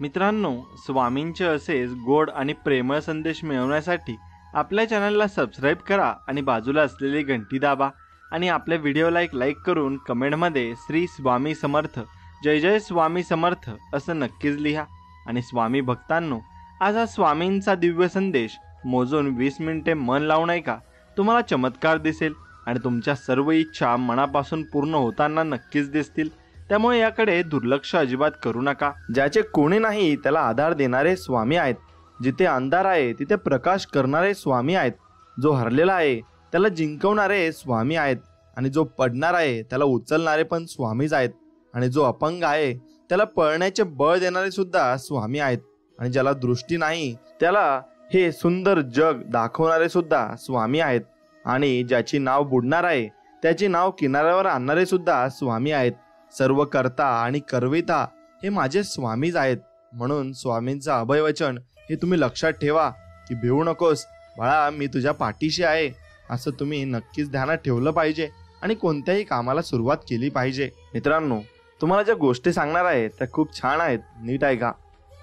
मित्रांनो, स्वामींचे असेच गोड आणि प्रेमळ संदेश मिळवण्यासाठी आपल्या चॅनलला सबस्क्राईब करा आणि बाजूला असलेली घंटी दाबा आणि आपल्या व्हिडिओला एक लाईक करून कमेंटमध्ये श्री स्वामी समर्थ, जय जय स्वामी समर्थ असं नक्कीच लिहा। आणि स्वामी भक्तांनो, आज हा स्वामींचा दिव्य संदेश मोजून 20 मिनिटे मन लावून ऐका। तुम्हाला चमत्कार दिसेल आणि तुमच्या सर्व इच्छा मनापासून पूर्ण होताना नक्कीच दिसतील। त्यामुळे याकडे दुर्लक्ष अजिबात करू नका। ज्याचे कोणी नाही त्याला आधार देणारे स्वामी आहेत। जिथे अंधार आहे तिथे प्रकाश करणारे स्वामी आहेत। जो हरलेला आहे त्याला जिंकवणारे स्वामी आहेत आणि जो पडणार आहे त्याला उचलणारे पण स्वामीच आहेत। आणि जो अपंग आहे त्याला पळण्याचे बळ देणारे सुद्धा स्वामी आहेत। आणि ज्याला दृष्टी नाही त्याला हे सुंदर जग दाखवणारे सुद्धा स्वामी आहेत। आणि ज्याची नाव बुडणार आहे त्याची नाव किनाऱ्यावर आणणारे सुद्धा स्वामी आहेत। सर्व करता आणि करविता हे माझे स्वामीच आहेत। म्हणून स्वामींचं अभयवचन हे तुम्ही लक्षात ठेवा की भिवू नकोस बाळा, मी तुझ्या पाठीशी आहे असं तुम्ही नक्कीच ध्यानात ठेवलं पाहिजे आणि कोणत्याही कामाला सुरुवात केली पाहिजे। मित्रांनो, तुम्हाला ज्या गोष्टी सांगणार आहे त्या खूप छान आहेत, नीट ऐका।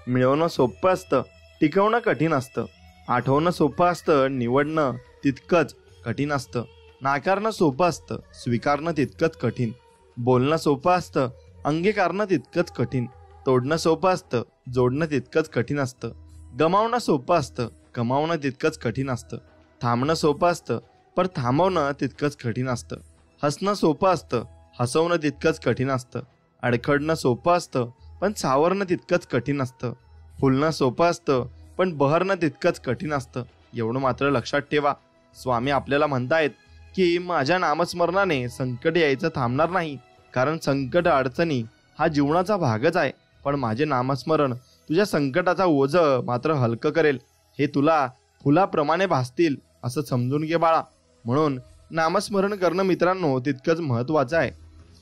मिळवणं सोपं असतं, टिकवणं कठीण असतं। आठवणं सोपं असतं, निवडणं तितकंच कठीण असतं। नाकारणं सोपं असतं, स्वीकारणं तितकंच कठीण। बोलणं सोपं असतं, अंगीकारणं तितकंच कठीण। तोडणं सोपं असतं, जोडणं तितकंच कठीण असतं। गमावणं सोपं असतं, कमावणं तितकंच कठीण असतं। थांबणं सोपं असतं, पण थांबवणं तितकंच कठीण असतं। हसणं सोपं असतं, हसवणं तितकंच कठीण असतं। अडखडणं सोपं असतं, पण सावरणं तितकंच कठीण असतं। फुलणं सोपं असतं, पण बहरणं तितकंच कठीण असतं। एवढं मात्र लक्षात ठेवा, स्वामी आपल्याला म्हणतायत की माझ्या नामस्मरणाने संकट यायचं थांबणार नाही। कारण संकट अडचणी हा जीवनाचा भागच आहे, पण माझे नामस्मरण तुझ्या संकटाचा ओझ मात्र हलकं करेल। हे तुला फुलाप्रमाणे भासतील असं समजून घे बाळा। म्हणून नामस्मरण करणं मित्रांनो तितकंच महत्त्वाचं आहे।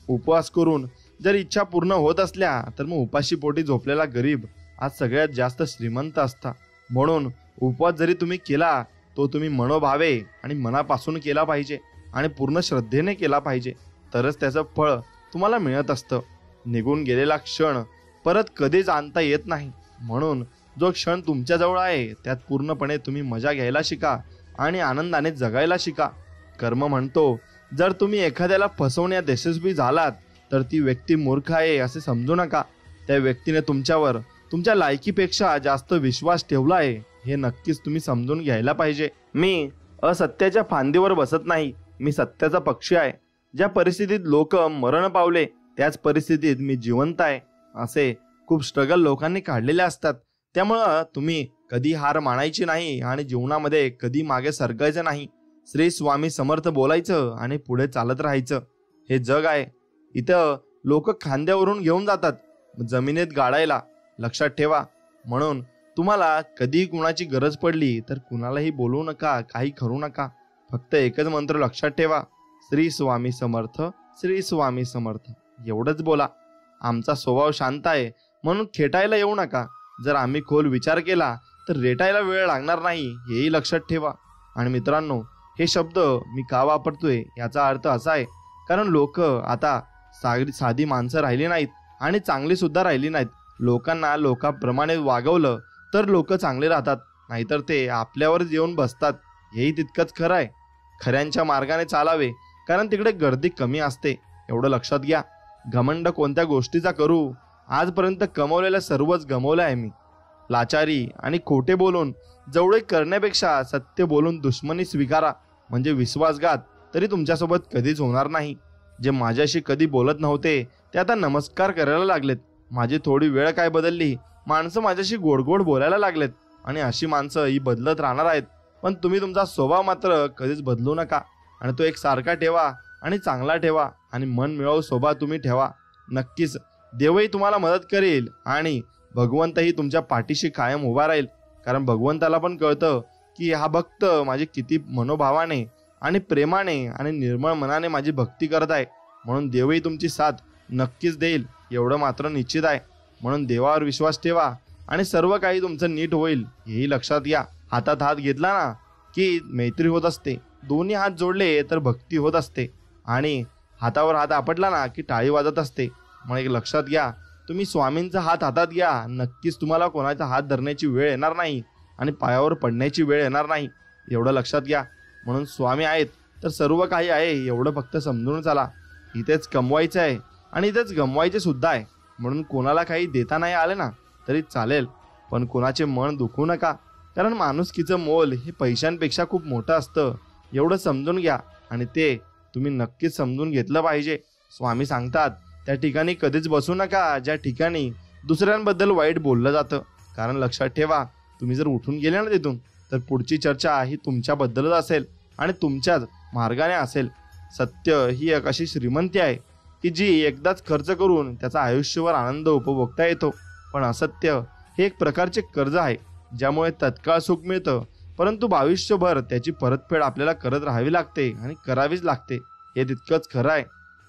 उपवास करून जर इच्छा पूर्ण होत असल्या तर मग उपाशी पोटी झोपलेला गरीब आज सगळ्यात जास्त श्रीमंत असता। म्हणून उपवास जरी तुम्ही केला तो तुम्ही मनोभावे आणि मनापासून केला पाहिजे आणि पूर्ण श्रद्धेने केला पाहिजे, तरच त्याचं फळ तुम्हाला मिळत असतं। निघून गेलेला क्षण परत कधीच आणता येत नाही। म्हणून जो क्षण तुमच्याजवळ आहे त्यात पूर्णपणे तुम्ही मजा घ्यायला शिका आणि आनंदाने जगायला शिका। कर्म म्हणतो, जर तुम्ही एखाद्याला फसवण्यात यशस्वी झालात तर ती व्यक्ती मूर्ख आहे असे समजू नका। त्या व्यक्तीने तुमच्यावर तुमच्या लायकीपेक्षा जास्त विश्वास ठेवला आहे हे नक्कीच तुम्ही समजून घ्यायला पाहिजे। मी असत्याच्या फांदीवर बसत नाही, मी सत्याचा पक्षी आहे। ज्या परिस्थितीत लोक मरण पावले त्याच परिस्थितीत मी जिवंत आहे असे खूप स्ट्रगल लोकांनी काढलेले असतात। त्यामुळं तुम्ही कधी हार मानायची नाही आणि जीवनामध्ये कधी मागे सरकायचं नाही। श्री स्वामी समर्थ बोलायचं आणि पुढे चालत राहायचं। हे जग आहे, इथं लोक खांद्यावरून घेऊन जातात जमिनीत गाडायला, लक्षात ठेवा। म्हणून तुम्हाला कधी कुणाची गरज पडली तर कुणालाही बोलू नका, काही करू नका। फक्त एकच मंत्र लक्षात ठेवा, श्री स्वामी समर्थ, श्री स्वामी समर्थ एवढंच बोला। आमचा स्वभाव शांत आहे म्हणून खेटायला येऊ नका। जर आम्ही खोल विचार केला तर रेटायला वेळ लागणार नाही, हेही लक्षात ठेवा। आणि मित्रांनो, हे शब्द मी का वापरतोय याचा अर्थ असा आहे कारण लोक आता साधी माणसं राहिली नाहीत आणि चांगली सुद्धा राहिली नाहीत। लोकांना लोकांप्रमाणे वागवलं तर लोक चांगले राहतात, नाहीतर ते आपल्यावरच येऊन बसतात। हेही तितकंच खरं आहे। खऱ्यांच्या मार्गाने चालावे कारण तिकडे गर्दी कमी असते, एवढं लक्षात घ्या। घमंड कोणत्या गोष्टीचा करू, आजपर्यंत कमवलेलं सर्वच गमवलं आहे मी। लाचारी आणि खोटे बोलून जवळ करण्यापेक्षा सत्य बोलून दुश्मनी स्वीकारा, म्हणजे विश्वासघात तरी तुमच्यासोबत कधीच होणार नाही। जे माझ्याशी कधी बोलत नव्हते ते आता नमस्कार करायला लागलेत। माझी थोडी वेळ काय बदलली, माणसं माझ्याशी गोड गोड बोलायला लागलेत आणि अशी माणसं ही बदलत राहणार आहेत। पण तुम्ही तुमचा स्वभाव मात्र कधीच बदलू नका आणि तो एक सारखा ठेवा आणि चांगला ठेवा आणि मन मिळवू स्वभाव तुम्ही ठेवा। नक्कीच देवही तुम्हाला मदत करेल आणि भगवंतही तुमच्या पाठीशी कायम उभा राहील। कारण भगवंताला पण कळतं की हा भक्त माझी किती मनोभावाने आणि प्रेमाने आणि निर्मळ मनाने माझी भक्ती करत आहे। म्हणून देवही तुमची साथ नक्कीच देईल, एवढं मात्र निश्चित आहे। म्हणून देवावर विश्वास ठेवा आणि सर्व काही तुमचं नीट होईल, हेही लक्षात घ्या। हातात हात घेतला ना की मैत्री होत असते, दोन्ही हात जोडले तर भक्ती होत असते आणि हातावर हात आपटला ना की टाळी वाजत असते। मग एक लक्षात घ्या, तुम्ही स्वामींचा हात हातात घ्या, नक्कीच तुम्हाला कोणाचा हात धरण्याची वेळ येणार नाही आणि पायावर पडण्याची वेळ येणार नाही, एवढं लक्षात घ्या. म्हणून स्वामी आहेत तर सर्व काही आहे एवढं फक्त समजून चला. इथेच कमवायचं आहे आणि इथेच गमवायचे सुद्धा आहे. म्हणून कोणाला काही देता नाही आले ना तरी चालेल, पण कोणाचे मन दुखवू नका, कारण माणुसकीचं मोल हे पैशांपेक्षा खूप मोठं असतं, एवढं समजून घ्या. आणि ते तुम्ही नक्कीच समजून घेतलं पाहिजे. स्वामी सांगतात त्या ठिकाणी कधीच बसू नका ज्या ठिकाणी दुसऱ्यांबद्दल वाईट बोललं जातं, कारण लक्षात ठेवा तुम्ही जर उठून गेले ना तिथून तर पुढची चर्चा ही तुमच्याबद्दलच असेल आणि तुमच्याच मार्गाने असेल. सत्य ही एक अशी श्रीमंती आहे की जी एकदाच खर्च करून त्याचा आयुष्यभर आनंद उपभोगता येतो, पण असत्य हे एक प्रकारचे कर्ज आहे ज्यामुळे तत्काळ सुख मिळतं, परंतु आयुष्यभर त्याची परतफेड आपल्याला करत राहावी लागते आणि करावीच लागते. हे तितकंच खरं आहे.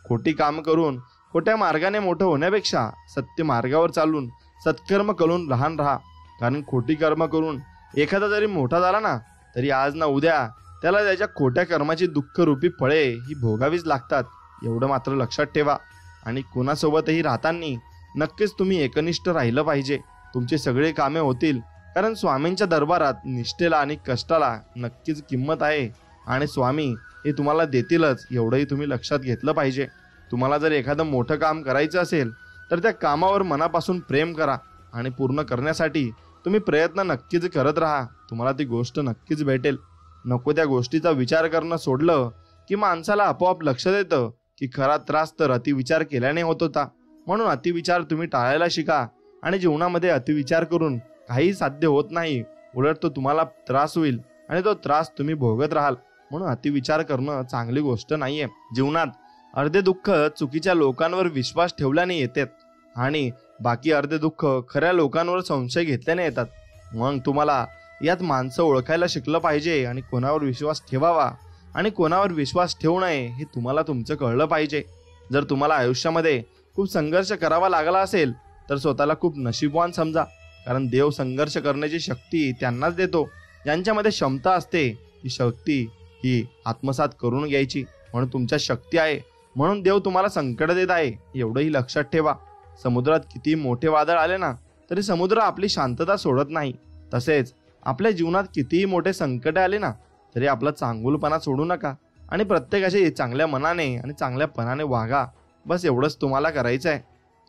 खोटी काम करून खोट्या मार्गाने मोठं होण्यापेक्षा सत्य मार्गावर चालून सत्कर्म करून लहान राहा, कारण खोटी कर्म करून एखादा जरी मोठा झाला ना तरी आज ना उद्या त्याला त्याच्या खोट्या कर्माची दुःखरूपी फळे ही भोगावीच लागतात, एवढं मात्र लक्षात ठेवा. आणि कोणासोबतही राहताना नक्कीच तुम्ही एकनिष्ठ राहिलं पाहिजे. तुमचे सगळे कामे होतील, कारण स्वामींच्या दरबारात निष्ठेला आणि कष्टाला नक्कीच किंमत आहे आणि स्वामी हे तुम्हाला देतीलच, एवढंही तुम्ही लक्षात घेतलं पाहिजे. तुम्हाला जर एखादं मोठं काम करायचं असेल तर त्या कामावर मनापासून प्रेम करा आणि पूर्ण करण्यासाठी तुम्ही प्रयत्न नक्कीच करत राहा. तुम्हाला ती गोष्ट नक्कीच भेटेल. नको त्या गोष्टीचा विचार करणं सोडलं की माणसाला आपोआप लक्षात येतं की खरा त्रास तर अतिविचार केल्याने होत होता. म्हणून अतिविचार तुम्ही टाळायला शिका आणि जीवनामध्ये अतिविचार करून काही साध्य होत नाही, उलट तो तुम्हाला त्रास होईल आणि तो त्रास तुम्ही भोगत राहाल. म्हणून अतिविचार करणं चांगली गोष्ट नाहीये. जीवनात अर्धे दुःख चुकीच्या लोकांवर विश्वास ठेवल्याने येतात आणि बाकी अर्धे दुःख खऱ्या लोकांवर संशय घेतल्याने येतात. मग तुम्हाला यात माणसं ओळखायला शिकलं पाहिजे आणि कोणावर विश्वास ठेवावा आणि कोणावर विश्वास ठेवू नये हे तुम्हाला तुमचं कळलं पाहिजे. जर तुम्हाला आयुष्यामध्ये खूप संघर्ष करावा लागला असेल तर स्वतःला खूप नशीबवान समजा, कारण देव संघर्ष करण्याची शक्ती त्यांनाच देतो ज्यांच्यामध्ये क्षमता असते. ही शक्ती ही आत्मसात करून घ्यायची म्हणून तुमच्या शक्ती आहे, म्हणून देव तुम्हाला संकट देत आहे, एवढंही लक्षात ठेवा. समुद्रात किती मोठे वादळ आले ना तरी समुद्र आपली शांतता सोडत नाही. तसेच आपल्या जीवनात कितीही मोठे संकट आले ना तरी आपला चांगुलपणा सोडू नका आणि प्रत्येकाशी चांगल्या मनाने आणि चांगल्यापणाने वागा. बस एवढंच तुम्हाला करायचं आहे.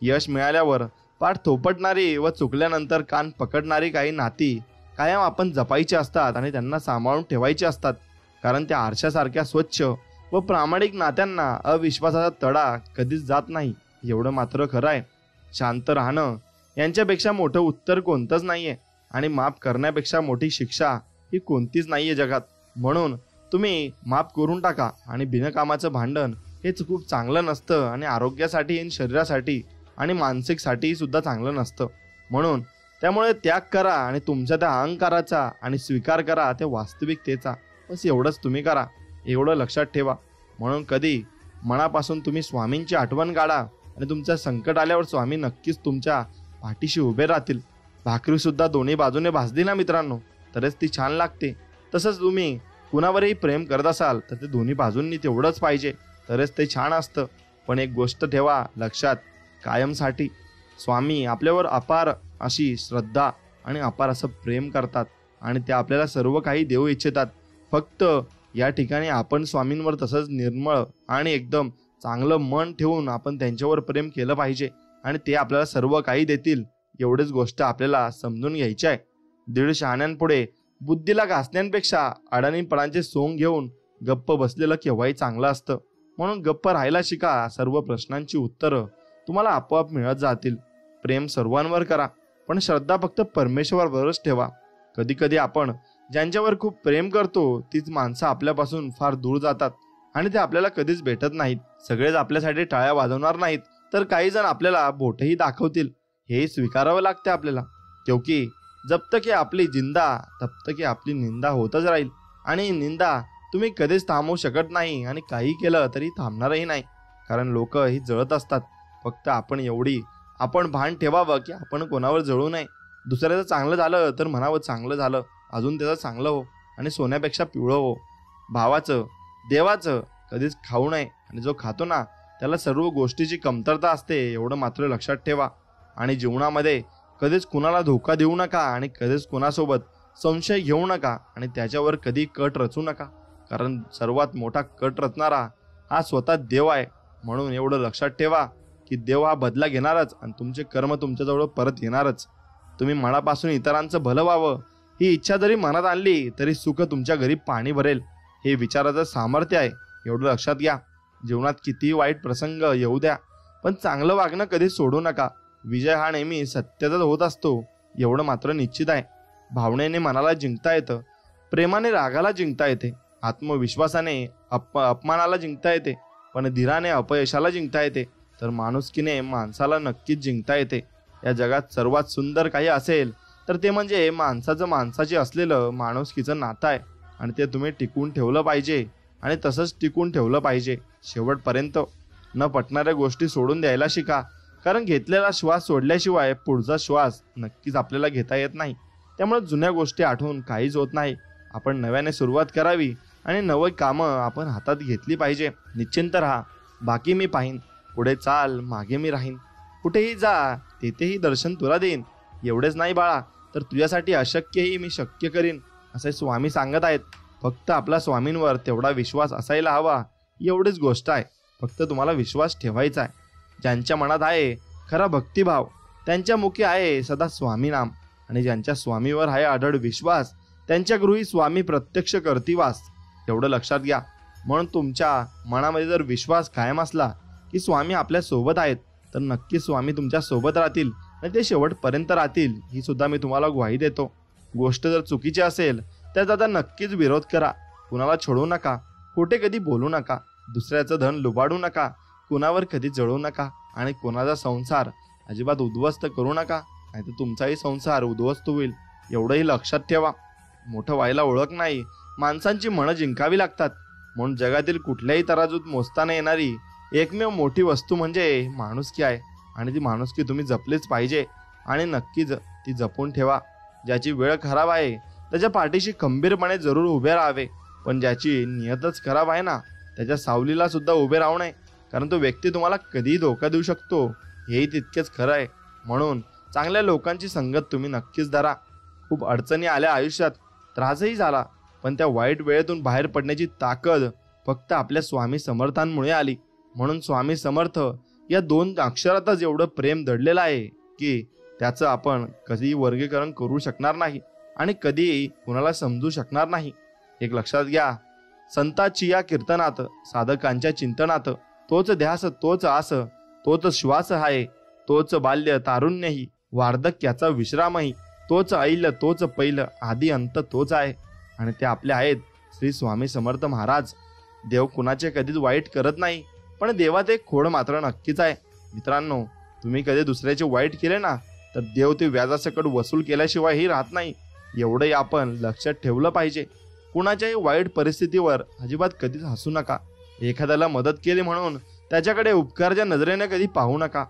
यश मिळाल्यावर पाठ थोपटणारी व चुकल्यानंतर कान पकडणारी काही नाती कायम आपण जपायची असतात आणि त्यांना सांभाळून ठेवायची असतात, कारण त्या आरशासारख्या स्वच्छ व प्रामाणिक नात्यांना अविश्वासाचा तडा कधीच जात नाही, एवढं मात्र खरं आहे. शांत राहणं यांच्यापेक्षा मोठं उत्तर कोणतंच नाहीये आणि माफ करण्यापेक्षा मोठी शिक्षा ही कोणतीच नाहीये जगात. म्हणून तुम्ही माफ करून टाका आणि बिनकामाचं भांडण हेच खूप चांगलं नसतं आणि आरोग्यासाठी आणि शरीरासाठी आणि मानसिकसाठी सुद्धा चांगलं नसतं. म्हणून त्यामुळे त्याग करा आणि तुमच्या त्या अहंकाराचा आणि स्वीकार करा त्या वास्तविकतेचा. बस एवढंच तुम्ही करा, एवढं लक्षात ठेवा. म्हणून कधी मनापासून तुम्ही स्वामींची आठवण काढा आणि तुमचं संकट आल्यावर स्वामी नक्कीच तुमच्या पाठीशी उभे राहतील. भाकरी सुद्धा दोन्ही बाजूने भाजली ना मित्रांनो तरच ती छान लागते. तसंच तुम्ही कुणावरही प्रेम करत असाल तर ते दोन्ही बाजूंनी तेवढंच पाहिजे तरच ते छान असतं. पण एक गोष्ट ठेवा लक्षात, कायमसाठी स्वामी आपल्यावर अपार अशी श्रद्धा आणि अपार असं प्रेम करतात आणि ते आपल्याला सर्व काही देऊ इच्छितात. फक्त या ठिकाणी आपण स्वामींवर तसंच निर्मळ आणि एकदम चांगलं मन ठेवून आपण त्यांच्यावर प्रेम केलं पाहिजे आणि ते आपल्याला सर्व काही देतील, एवढीच गोष्ट आपल्याला समजून घ्यायची आहे. दीड शहाण्यांपुढे बुद्धीला घासण्यापेक्षा अडाणीपणाचे सोंग घेऊन गप्प बसलेलं केव्हाही चांगलं असतं. म्हणून गप्प राहायला शिका. सर्व प्रश्नांची उत्तरं तुम्हाला आपोआप मिळत जातील. प्रेम सर्वांवर करा, पण श्रद्धा फक्त परमेश्वरावरच ठेवा. कधी कधी आपण ज्यांच्यावर खूप प्रेम करतो तीच माणसं आपल्यापासून फार दूर जातात आणि ते आपल्याला कधीच भेटत नाहीत. सगळेच आपल्यासाठी टाळ्या वाजवणार नाहीत तर काही जण आपल्याला बोटही दाखवतील, हे स्वीकारावं लागते आपल्याला. क्योंकि जब तक आपली जिंदा तब तक आपली निंदा होतच राहील आणि निंदा तुम्ही कधीच थांबवू शकत नाही आणि काही केलं तरी थांबणारही नाही, कारण लोक ही जळत असतात. फक्त आपण भान ठेवावं की आपण कोणावर जळू नये. दुसऱ्याचं चांगलं झालं तर म्हणावं चांगलं झालं, अजून त्याचं चांगलं हो आणि सोन्यापेक्षा पिवळं हो. भावाचं देवाचं कधीच खाऊ नये आणि जो खातो ना त्याला सर्व गोष्टीची कमतरता असते, एवढं मात्र लक्षात ठेवा. आणि जीवनामध्ये कधीच कुणाला धोका देऊ नका आणि कधीच कुणासोबत संशय घेऊ नका आणि त्याच्यावर कधी कट रचू नका, कारण सर्वात मोठा कट रचणारा हा स्वतः देव आहे. म्हणून एवढं लक्षात ठेवा की देव हा बदला घेणारच आणि तुमचे कर्म तुमच्याजवळ परत येणारच. तुम्ही मनापासून इतरांचं भलं व्हावं ही इच्छा जरी मनात आणली तरी सुख तुमच्या घरी पाणी भरेल. हे विचाराचं सामर्थ्य आहे, एवढं लक्षात घ्या. जीवनात कितीही वाईट प्रसंग येऊ द्या, पण चांगलं वागणं कधी सोडू नका. विजय हा नेहमी सत्याचाच होत असतो, एवढं मात्र निश्चित आहे. भावनेने मनाला जिंकता येतं, प्रेमाने रागाला जिंकता येते, आत्मविश्वासाने अपमानाला जिंकता येते, पण धीराने अपयशाला जिंकता येते, तर माणुसकीने माणसाला नक्कीच जिंकता येते. या जगात सर्वात सुंदर काही असेल तर ते म्हणजे माणसाचं माणसाची असलेलं माणुसकीचं नातं आहे आणि ते तुम्ही टिकून ठेवलं पाहिजे आणि तसंच टिकून ठेवलं पाहिजे शेवटपर्यंत. न पटणाऱ्या गोष्टी सोडून द्यायला शिका, कारण घेतलेला श्वास सोडल्याशिवाय पुढचा श्वास नक्कीच आपल्याला घेता येत नाही. त्यामुळे जुन्या गोष्टी आठवून काहीच होत नाही. आपण नव्याने सुरुवात करावी आणि नवी कामं आपण हातात घेतली पाहिजे. निश्चिंत राहा, बाकी मी पाहीन. पुढे चाल, मागे मी राहीन. कुठेही जा, तेथेही दर्शन तुला देईन. एवढेच नाही बाळा, तर तुझ्यासाठी अशक्यही मी शक्य करीन, असे स्वामी सांगत आहेत. फक्त आपला स्वामींवर तेवढा विश्वास असायला हवा, एवढीच गोष्ट आहे. फक्त तुम्हाला विश्वास ठेवायचा आहे. ज्यांच्या मनात आहे खरा भक्तिभाव, त्यांच्या मुखी आहे सदा स्वामी नाम, आणि ज्यांच्या स्वामीवर आहे अढळ विश्वास, त्यांच्या गृही स्वामी प्रत्यक्ष करती वास. एवढं लक्षात घ्या. म्हणून तुमच्या मनामध्ये जर विश्वास कायम असला की स्वामी आपल्या सोबत आहेत, तर नक्की स्वामी तुमच्या सोबत राहतील आणि ते शेवटपर्यंत राहतील, ही सुद्धा मी तुम्हाला ग्वाही देतो. गोष्ट जर चुकीची असेल तर दादा नक्कीच विरोध करा. कुणाला छोडू नका, खोटे कधी बोलू नका, दुसऱ्याचं धन लुबाडू नका, कुणावर कधी जळू नका आणि कोणाचा संसार अजिबात उद्ध्वस्त करू नका, नाही तर तुमचाही संसार उद्ध्वस्त होईल. एवढंही लक्षात ठेवा. मोठं व्हायला ओळख नाही, माणसांची मनं जिंकावी लागतात. म्हणून जगातील कुठल्याही तराजूत मोजताना येणारी एकमेव मोठी वस्तू म्हणजे माणुसकी आहे आणि ती माणुसकी तुम्ही जपलीच पाहिजे आणि नक्कीच ती जपून ठेवा. ज्याची वेळ खराब आहे त्याच्या पाठीशी खंबीरपणे जरूर उभे राहावे, पण ज्याची नियतच खराब आहे ना, त्याच्या सावलीला सुद्धा उभे राहू नये, कारण तो व्यक्ती तुम्हाला कधीही धोका देऊ शकतो, हेही तितकेच खरं आहे. म्हणून चांगल्या लोकांची संगत तुम्ही नक्कीच धरा. खूप अडचणी आल्या आयुष्यात, त्रासही झाला, पण त्या वाईट वेळेतून बाहेर पडण्याची ताकद फक्त आपल्या स्वामी समर्थांमुळे आली. म्हणून स्वामी समर्थ या 2 अक्षरातच एवढं प्रेम दडलेलं आहे की त्याचं आपण कधीही वर्गीकरण करू शकणार नाही आणि कधीही कुणाला समजू शकणार नाही. एक लक्षात घ्या, संतांची या कीर्तनात, साधकांच्या चिंतनात तोच ध्यास, तोच आस, तोच श्वास आहे, तोच बाल्य तारुण्यही, वार्धक्याचा विश्रामही, तोच ऐल, तोच पैल, आदी अंत तोच आहे. आणि ते आपले आहेत श्री स्वामी समर्थ महाराज. देव कुणाचे कधीच वाईट करत नाही, पण देवात एक खोड मात्र नक्कीच आहे. मित्रांनो, तुम्ही कधी दुसऱ्याचे वाईट केले ना, तर देव ते व्याजासकट वसूल केल्याशिवायही राहत नाही. एवढंही आपण लक्षात ठेवलं पाहिजे. कुणाच्याही वाईट परिस्थितीवर अजिबात कधीच हसू नका. एखाद्याला मदत केली म्हणून त्याच्याकडे उपकारच्या नजरेने कधी पाहू नका.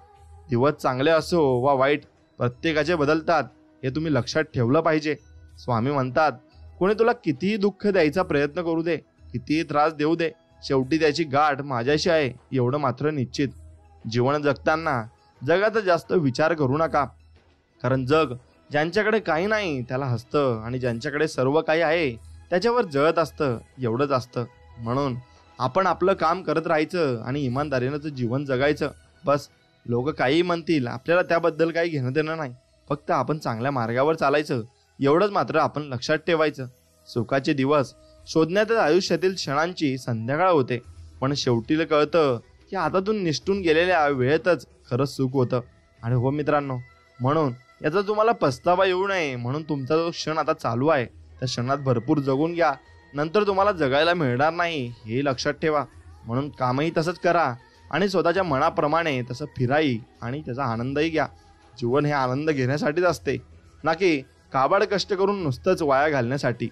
दिवस चांगले असो वा वाईट, प्रत्येकाचे बदलतात, हे तुम्ही लक्षात ठेवलं पाहिजे. स्वामी म्हणतात, कोणी तुला कितीही दुःख द्यायचा प्रयत्न करू दे, कितीही त्रास देऊ दे, शेवटी त्याची गाठ माझ्याशी आहे, एवढं मात्र निश्चित. जीवन जगताना जगाचा जास्त विचार करू नका, कारण जग ज्यांच्याकडे काही नाही त्याला हसतं आणि ज्यांच्याकडे सर्व काही आहे त्याच्यावर जळत असतं, एवढंच असतं. म्हणून आपण आपलं काम करत राहायचं आणि इमानदारीनं जीवन जगायचं. बस, लोक काही म्हणतील आपल्याला त्याबद्दल काही घेणं देणं नाही. फक्त आपण चांगल्या मार्गावर चालायचं, एवढंच मात्र आपण लक्षात ठेवायचं. सुखाचे दिवस शोधण्यातच आयुष्यातील क्षणांची संध्याकाळ होते, पण शेवटी कळतं की हातातून निसटून गेलेल्या वेळेतच खरंच सुख होतं. आणि हो मित्रांनो, म्हणून याचा तुम्हाला पस्तावा येऊ नये म्हणून तुमचा जो क्षण आता चालू आहे त्या क्षणात भरपूर जगून घ्या, नंतर तुम्हाला जगायला मिळणार नाही, हे लक्षात ठेवा. म्हणून कामही तसंच करा आणि स्वतःच्या मनाप्रमाणे तसं फिराई आणि त्याचा आनंदही घ्या. जीवन हे आनंद घेण्यासाठीच असते, ना की काबाड कष्ट करून नुसतंच वाया घालण्यासाठी.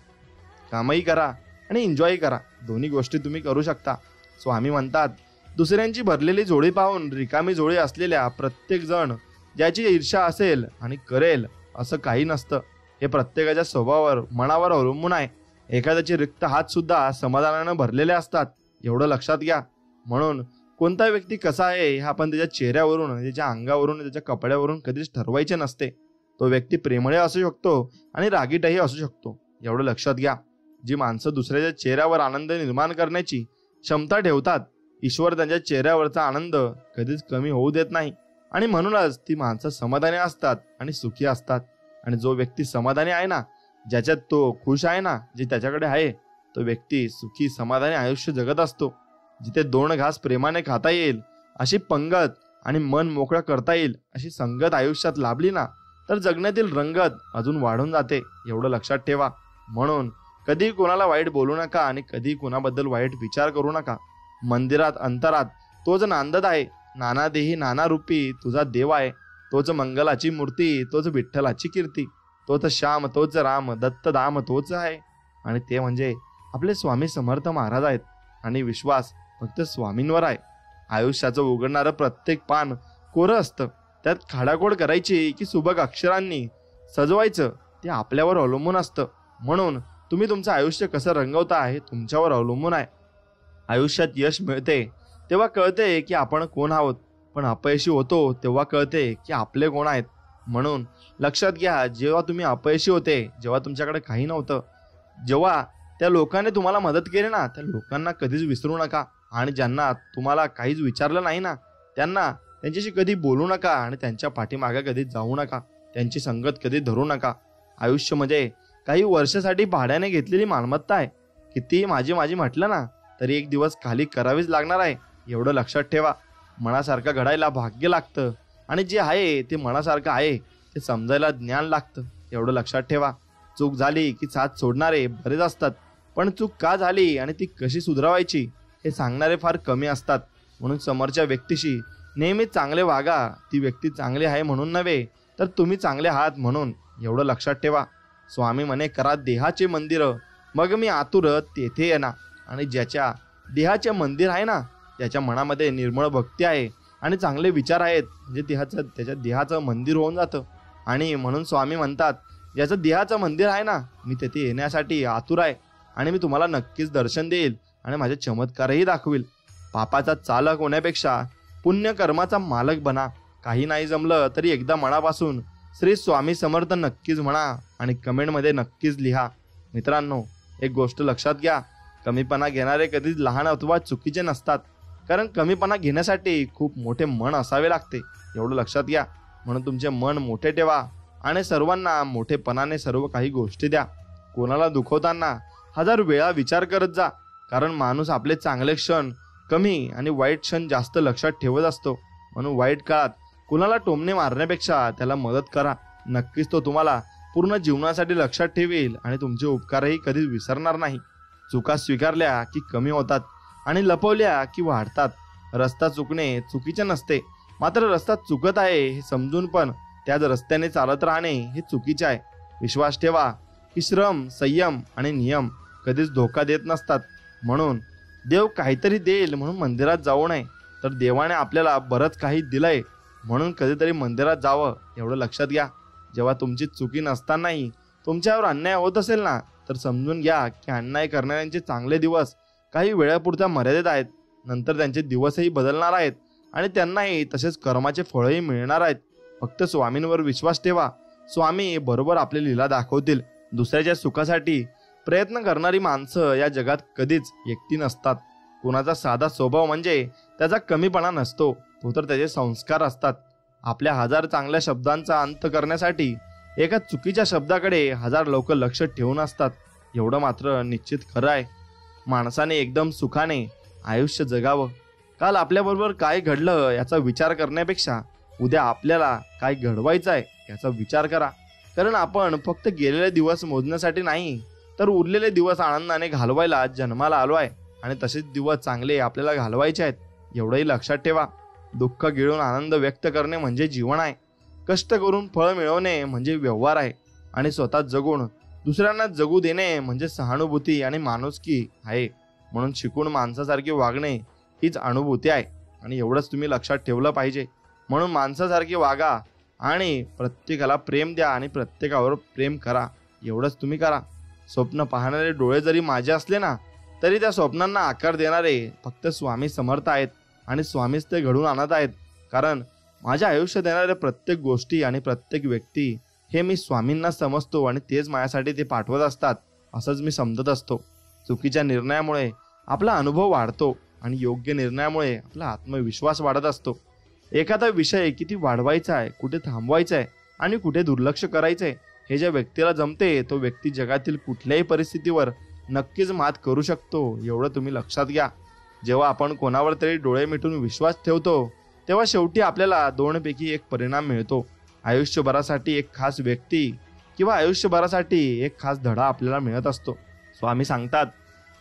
कामही करा आणि एन्जॉय करा, दोन्ही गोष्टी तुम्ही करू शकता. स्वामी म्हणतात, दुसऱ्यांची भरलेली जोडी पाहून रिकामी जोडी असलेल्या प्रत्येक जण ज्याची ईर्ष्या असेल आणि करेल असं काही नसतं. हे प्रत्येकाच्या स्वभावावर, मनावर अवलंबून आहे. एखाद्याचे रिक्त हात सुद्धा समाधानानं भरलेले असतात, एवढं लक्षात घ्या. म्हणून कोणता व्यक्ती कसा आहे हे आपण त्याच्या चेहऱ्यावरून, त्याच्या अंगावरून, त्याच्या कपड्यावरून कधीच ठरवायचे नसते. तो व्यक्ती प्रेमळ असू शकतो आणि रागीटही असू शकतो. एवढं लक्षात घ्या. जी माणसं दुसऱ्याच्या चेहऱ्यावर आनंद निर्माण करण्याची क्षमता ठेवतात, ईश्वर त्यांच्या चेहऱ्यावरचा आनंद कधीच कमी होऊ देत नाही. आणि म्हणूनच ती माणसं समाधानी असतात आणि सुखी असतात. आणि जो व्यक्ती समाधानी आहे ना, ज्याच्यात तो खुश आहे ना, जे त्याच्याकडे आहे, तो व्यक्ती सुखी समाधानी आयुष्य जगत असतो. जिथे 2 घास प्रेमाने खाता येईल अशी पंगत आणि मन मोकळं करता येईल अशी संगत आयुष्यात लाभली ना, तर जगण्यातील रंगत अजून वाढून जाते. एवढं लक्षात ठेवा. म्हणून कधी कोणाला वाईट बोलू नका आणि कधी कोणाबद्दल वाईट विचार करू नका. मंदिरात अंतरात तोच नांदत आहे. नाना देही नाना रूपी तुझा देव आहे. तोच मंगलाची मूर्ती, तोच विठ्ठलाची कीर्ती, तोच श्याम, तोच राम, दत्तधाम तोच आहे. आणि ते म्हणजे आपले स्वामी समर्थ महाराज आहेत. आणि विश्वास फक्त स्वामींवर आहे. आयुष्याचं उघडणारं प्रत्येक पान कोरं असतं. त्यात खाडाखोड करायची की सुबक अक्षरांनी सजवायचं ते आपल्यावर अवलंबून असतं. म्हणून तुम्ही तुमचं आयुष्य कसं रंगवता हे तुमच्यावर अवलंबून आहे. आयुष्यात यश मिळते तेव्हा कळते की आपण कोण आहोत, पण अपयशी होतो तेव्हा कळते की आपले कोण आहेत. म्हणून लक्षात घ्या, जेव्हा तुम्ही अपयशी होते, जेव्हा तुमच्याकडे काही नव्हतं, जेव्हा त्या लोकांनी तुम्हाला मदत केली ना, त्या लोकांना कधीच विसरू नका. आणि ज्यांना तुम्हाला काहीच विचारलं नाही ना, त्यांच्याशी कधी बोलू नका आणि त्यांच्या पाठीमागे कधी जाऊ नका. त्यांची संगत कधी धरू नका. आयुष्य म्हणजे काही वर्षासाठी भाड्याने घेतलेली मालमत्ता आहे. किती माझी म्हटलं ना तरी एक दिवस खाली करावीच लागणार आहे. एवढं लक्षात ठेवा. मनासारखं घडायला भाग्य लागतं आणि जे आहे ते मनासारखं आहे ते समजायला ज्ञान लागतं. एवढं लक्षात ठेवा. चूक झाली की साथ सोडणारे बरेच असतात, पण चूक का झाली आणि ती कशी सुधारायची हे सांगणारे फार कमी असतात. म्हणून समोरच्या व्यक्तीशी नेहमी चांगले वागा. ती व्यक्ती चांगली आहे म्हणून नव्हे, तर तुम्ही चांगले आहात म्हणून. एवढं लक्षात ठेवा. स्वामी म्हणे, करा देहाचे मंदिर, मग मी आतुर तेथे येणार. आणि ज्याच्या देहाचे मंदिर आहे ना, त्याच्या मनामध्ये निर्मळ भक्ती आहे आणि चांगले विचार आहेत, म्हणजे त्याच्या देहाचं मंदिर होऊन जातं. आणि म्हणून स्वामी म्हणतात, ज्याचं देहाचं मंदिर आहे ना, मी तेथे येण्यासाठी आतुर आहे आणि मी तुम्हाला नक्कीच दर्शन देईल आणि माझे चमत्कारही दाखवील. पापाचा चालक होण्यापेक्षा पुण्य कर्माचा मालक बना. काही नाही जमलं तरी एकदा मनापासून श्री स्वामी समर्थ नक्कीच म्हणा आणि कमेंटमध्ये नक्कीच लिहा. मित्रांनो, एक गोष्ट लक्षात घ्या, कमीपणा घेणारे कधीच लहान अथवा चुकीचे नसतात. कारण कमीपणा घेण्यासाठी खूप मोठे मन असावे लागते. एवढं लक्षात घ्या. म्हणून तुमचे मन मोठे ठेवा आणि सर्वांना मोठेपणाने सर्व काही गोष्टी द्या. कोणाला दुखवताना 1000 वेळा विचार करत जा. कारण माणूस आपले चांगले क्षण कमी आणि वाईट क्षण जास्त लक्षात ठेवत असतो. म्हणून वाईट काळात कुणाला टोमणे मारण्यापेक्षा त्याला मदत करा. नक्कीच तो तुम्हाला पूर्ण जीवनासाठी लक्षात ठेवेल आणि तुमचे उपकारही कधीच विसरणार नाही. चुका स्वीकारल्या की कमी होतात आणि लपवल्या की वाढतात. रस्ता चुकणे चुकीचे नसते, मात्र रस्ता चुकत आहे हे समजून पण त्याच रस्त्याने चालत राहणे हे चुकीचे आहे. विश्वास ठेवा की श्रम, संयम आणि नियम कधीच धोका देत नसतात. म्हणून देव काहीतरी देईल म्हणून मंदिरात जाऊ नये, तर देवाने आपल्याला बरंच काही दिलंय म्हणून कधीतरी मंदिरात जावं. एवढं लक्षात घ्या. जेव्हा तुमची चुकी नसतानाही तुमच्यावर अन्याय होत असेल ना, तर समजून घ्या की अन्याय करणाऱ्यांचे चांगले दिवस काही वेळापुरत्या मर्यादित आहेत. नंतर त्यांचे दिवसही बदलणार आहेत आणि त्यांनाही तसेच कर्माचे फळही मिळणार आहेत. फक्त स्वामींवर विश्वास ठेवा. स्वामी बरोबर आपली लीला दाखवतील. दुसऱ्याच्या सुखासाठी प्रयत्न करणारी माणसं या जगात कधीच एकटी नसतात. कोणाचा साधा स्वभाव म्हणजे त्याचा कमीपणा नसतो, तो तर त्याचे संस्कार असतात. आपल्या 1000 चांगल्या शब्दांचा अंत करण्यासाठी एका चुकीच्या शब्दाकडे 1000 लोक लक्ष ठेवून असतात. एवढं मात्र निश्चित खरं आहे, माणसाने एकदम सुखाने आयुष्य जगावं. काल आपल्याबरोबर काय घडलं याचा विचार करण्यापेक्षा उद्या आपल्याला काय घडवायचं आहे याचा विचार करा. कारण आपण फक्त गेलेले दिवस मोजण्यासाठी नाही, तर उरलेले दिवस आनंदाने घालवायला जन्माला आलो आहे आणि तसेच दिवस चांगले आपल्याला घालवायचे आहेत. एवढंही लक्षात ठेवा. दुःख गिळून आनंद व्यक्त करणे म्हणजे जीवन आहे. कष्ट करून फळ मिळवणे म्हणजे व्यवहार आहे. आणि स्वतः जगून दुसऱ्यांना जगू देणे म्हणजे सहानुभूती आणि माणुसकी आहे. म्हणून शिकून माणसासारखे वागणे हीच अनुभूती आहे. आणि एवढंच तुम्ही लक्षात ठेवलं पाहिजे. म्हणून माणसासारखे वागा आणि प्रत्येकाला प्रेम द्या आणि प्रत्येकावर प्रेम करा. एवढंच तुम्ही करा. स्वप्न पाहणारे डोळे जरी माझे असले ना, तरी त्या स्वप्नांना आकार देणारे फक्त स्वामी समर्थ आहेत. आणि स्वामीच ते घडवून आणत आहेत. कारण माझ्या आयुष्यात येणाऱ्या प्रत्येक गोष्टी आणि प्रत्येक व्यक्ती हे मी स्वामींना समजतो आणि तेच माझ्यासाठी ते पाठवत असतात असंच मी समजत असतो. चुकीच्या निर्णयामुळे आपला अनुभव वाढतो आणि योग्य निर्णयामुळे आपला आत्मविश्वास वाढत असतो. एखादा विषय किती वाढवायचा आहे, कुठे थांबवायचा आहे आणि कुठे दुर्लक्ष करायचं आहे हे ज्या व्यक्तीला जमते तो व्यक्ती जगातील कुठल्याही परिस्थितीवर नक्कीच मात करू शकतो, एवढं तुम्ही लक्षात घ्या. जेव्हा आपण कोणावर तरी डोळे मिटून विश्वास ठेवतो तेव्हा शेवटी आपल्याला दोनपैकी एक परिणाम मिळतो. आयुष्यभरासाठी एक खास व्यक्ती किंवा आयुष्यभरासाठी एक खास धडा आपल्याला मिळत असतो. स्वामी सांगतात,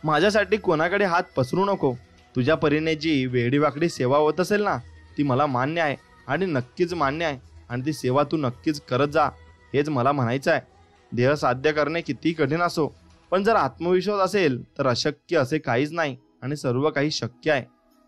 माझ्यासाठी कोणाकडे हात पसरू नको. तुझ्या परीने जी वेडीवाकडी सेवा होत असेल ना ती मला मान्य आहे आणि नक्कीच मान्य आहे आणि ती सेवा तू नक्कीच करत जा, हेच मला म्हणायचं आहे. ध्येय साध्य करणे किती कठीण असो पण जर आत्मविश्वास असेल तर अशक्य असे काहीच नाही आणि सर्व काही शक्य आहे.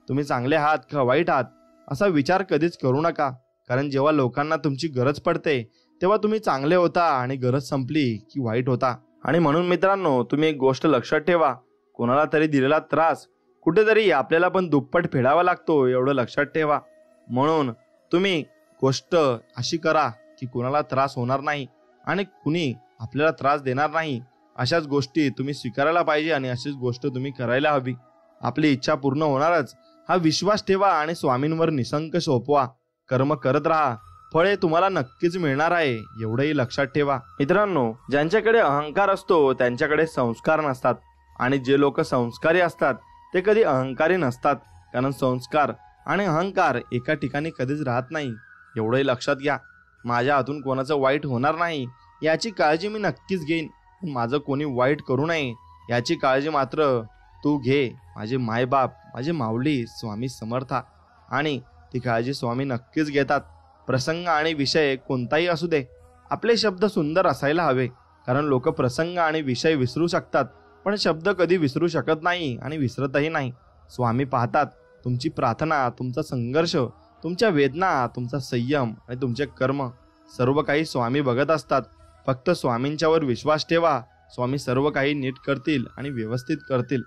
तुम्ही चांगले आहात का वाईट आहात असा विचार कधीच करू नका. कारण जेव्हा लोकांना तुमची गरज पडते तेव्हा तुम्ही चांगले होता आणि गरज संपली की वाईट होता. आणि म्हणून मित्रांनो, तुम्ही एक गोष्ट लक्षात ठेवा, कोणाला तरी दिलेला त्रास कुठेतरी आपल्याला पण दुप्पट फेडावा लागतो, एवढं लक्षात ठेवा. म्हणून तुम्ही गोष्ट अशी करा की कोणाला त्रास होणार नाही आणि कुणी आपल्याला त्रास देणार नाही. अशाच गोष्टी तुम्ही स्वीकारायला पाहिजे आणि अशीच गोष्ट तुम्ही करायला हवी. आपली इच्छा पूर्ण होणारच हा विश्वास ठेवा आणि स्वामींवर निसंक सोपवा. कर्म करत राहा, फळे तुम्हाला नक्कीच मिळणार आहे, एवढंही लक्षात ठेवा. मित्रांनो, ज्यांच्याकडे अहंकार असतो त्यांच्याकडे संस्कार नसतात आणि जे लोक संस्कारी असतात ते कधी अहंकारी नसतात. कारण संस्कार आणि अहंकार एका ठिकाणी कधीच राहत नाही, एवढंही लक्षात घ्या. माझ्या हातून कोणाचं वाईट होणार नाही याची काळजी मी नक्कीच घेईन, पण माझं कोणी वाईट करू नये याची काळजी मात्र तू घे. माझे मायबाप, माझे माऊली स्वामी समर्था, आणि ती काळजी स्वामी नक्कीच घेतात. प्रसंग आणि विषय कोणताही असू दे, आपले शब्द सुंदर असायला हवे. कारण लोक प्रसंग आणि विषय विसरू शकतात पण शब्द कधी विसरू शकत नाही आणि विसरतही नाही. स्वामी पाहतात तुमची प्रार्थना, तुमचा संघर्ष, तुमच्या वेदना, तुमचा संयम आणि तुमचे कर्म, सर्व काही स्वामी बघत असतात. फक्त स्वामींच्यावर विश्वास ठेवा, स्वामी सर्व काही नीट करतील आणि व्यवस्थित करतील.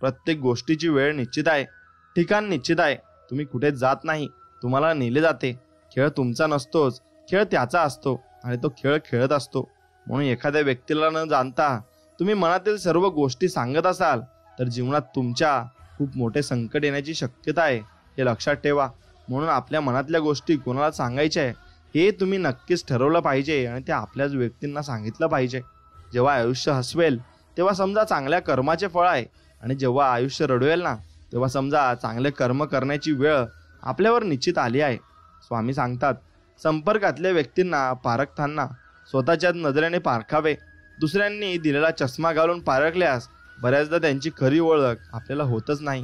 प्रत्येक गोष्टीची वेळ निश्चित आहे, ठिकाण निश्चित आहे. तुम्ही कुठे जात नाही, तुम्हाला नेले जाते. खेळ तुमचा नसतोच, खेळ त्याचा असतो आणि तो खेळ खेळत असतो. म्हणून एखाद्या व्यक्तीला न जाणता तुम्ही मनातील सर्व गोष्टी सांगत असाल तर जीवनात तुमच्या खूप मोठे संकट येण्याची शक्यता आहे, हे लक्षात ठेवा. म्हणून आपल्या मनातल्या गोष्टी कोणाला सांगायच्या आहे हे तुम्ही नक्कीच ठरवलं पाहिजे आणि ते आपल्याच व्यक्तींना सांगितलं पाहिजे. जेव्हा आयुष्य हसवेल तेव्हा समजा चांगल्या कर्माचे फळ आहे आणि जेव्हा आयुष्य रडवेल ना तेव्हा समजा चांगले कर्म करण्याची वेळ आपल्यावर निश्चित आली आहे. स्वामी सांगतात, संपर्कातल्या व्यक्तींना पारखताना स्वतःच्याच नजरेने पारखावे. दुसऱ्यांनी दिलेला चष्मा घालून पारखल्यास बऱ्याचदा त्यांची खरी ओळख आपल्याला होतच नाही.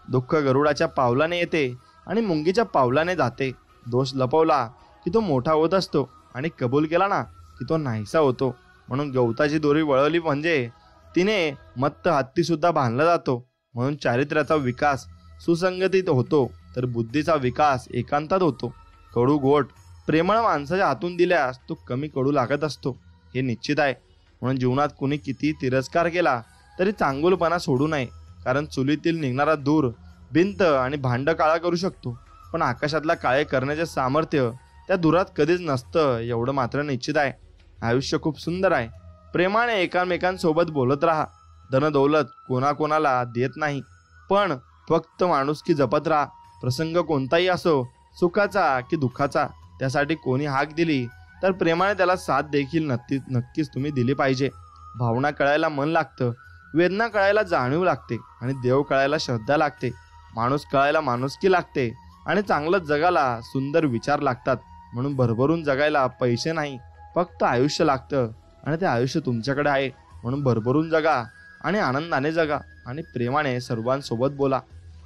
दुःख गरुडाच्या पावलाने येते आणि मुंगीच्या पावलाने जाते. दोष लपवला की तो मोठा होत असतो आणि कबूल केला ना की तो नाहीसा होतो. म्हणून गवताची दोरी वळवली म्हणजे तिने मत्त हत्ती सुद्धा बांधला जातो. म्हणून चारित्र्याचा विकास सुसंगतीत होतो तर बुद्धीचा विकास एकांतात होतो. कडू गोट प्रेमळ माणसाच्या हातून दिल्यास तो कमी कडू लागत असतो, हे निश्चित आहे. म्हणून जीवनात कुणी किती तिरस्कार केला तरी चांगुलपणा सोडू नये. कारण चुलीतील निघणारा धूर भिंत आणि भांड काळा करू शकतो पण आकाशातला काळे करण्याचे सामर्थ्य त्या धुरात कधीच नसतं, एवढं मात्र निश्चित आहे. आयुष्य खूप सुंदर आहे. प्रेमाने एकामेकांसोबत बोलत राहा. धनदौलत कोणाकोणाला देत नाही पण फक्त माणुसकी जपत राहा. प्रसंग कोणताही असो, सुखाचा की दुःखाचा, त्यासाठी कोणी हाक दिली तर प्रेमाने त्याला साथ देखील नक्कीच तुम्ही दिली पाहिजे. भावना कळायला मन लागतं, वेदना कळायला जाणीव लागते आणि देव कळायला श्रद्धा लागते. माणूस कळायला माणुसकी लागते आणि चांगलं जगाला सुंदर विचार लागतात. म्हणून भरभरून जगायला पैसे नाही, फक्त आयुष्य लागतं आणि ते आयुष्य तुमच्याकडे आहे. म्हणून भरभरून जगा आणि आनंदाने जगा आणि प्रेमाने सर्वांसोबत बोला.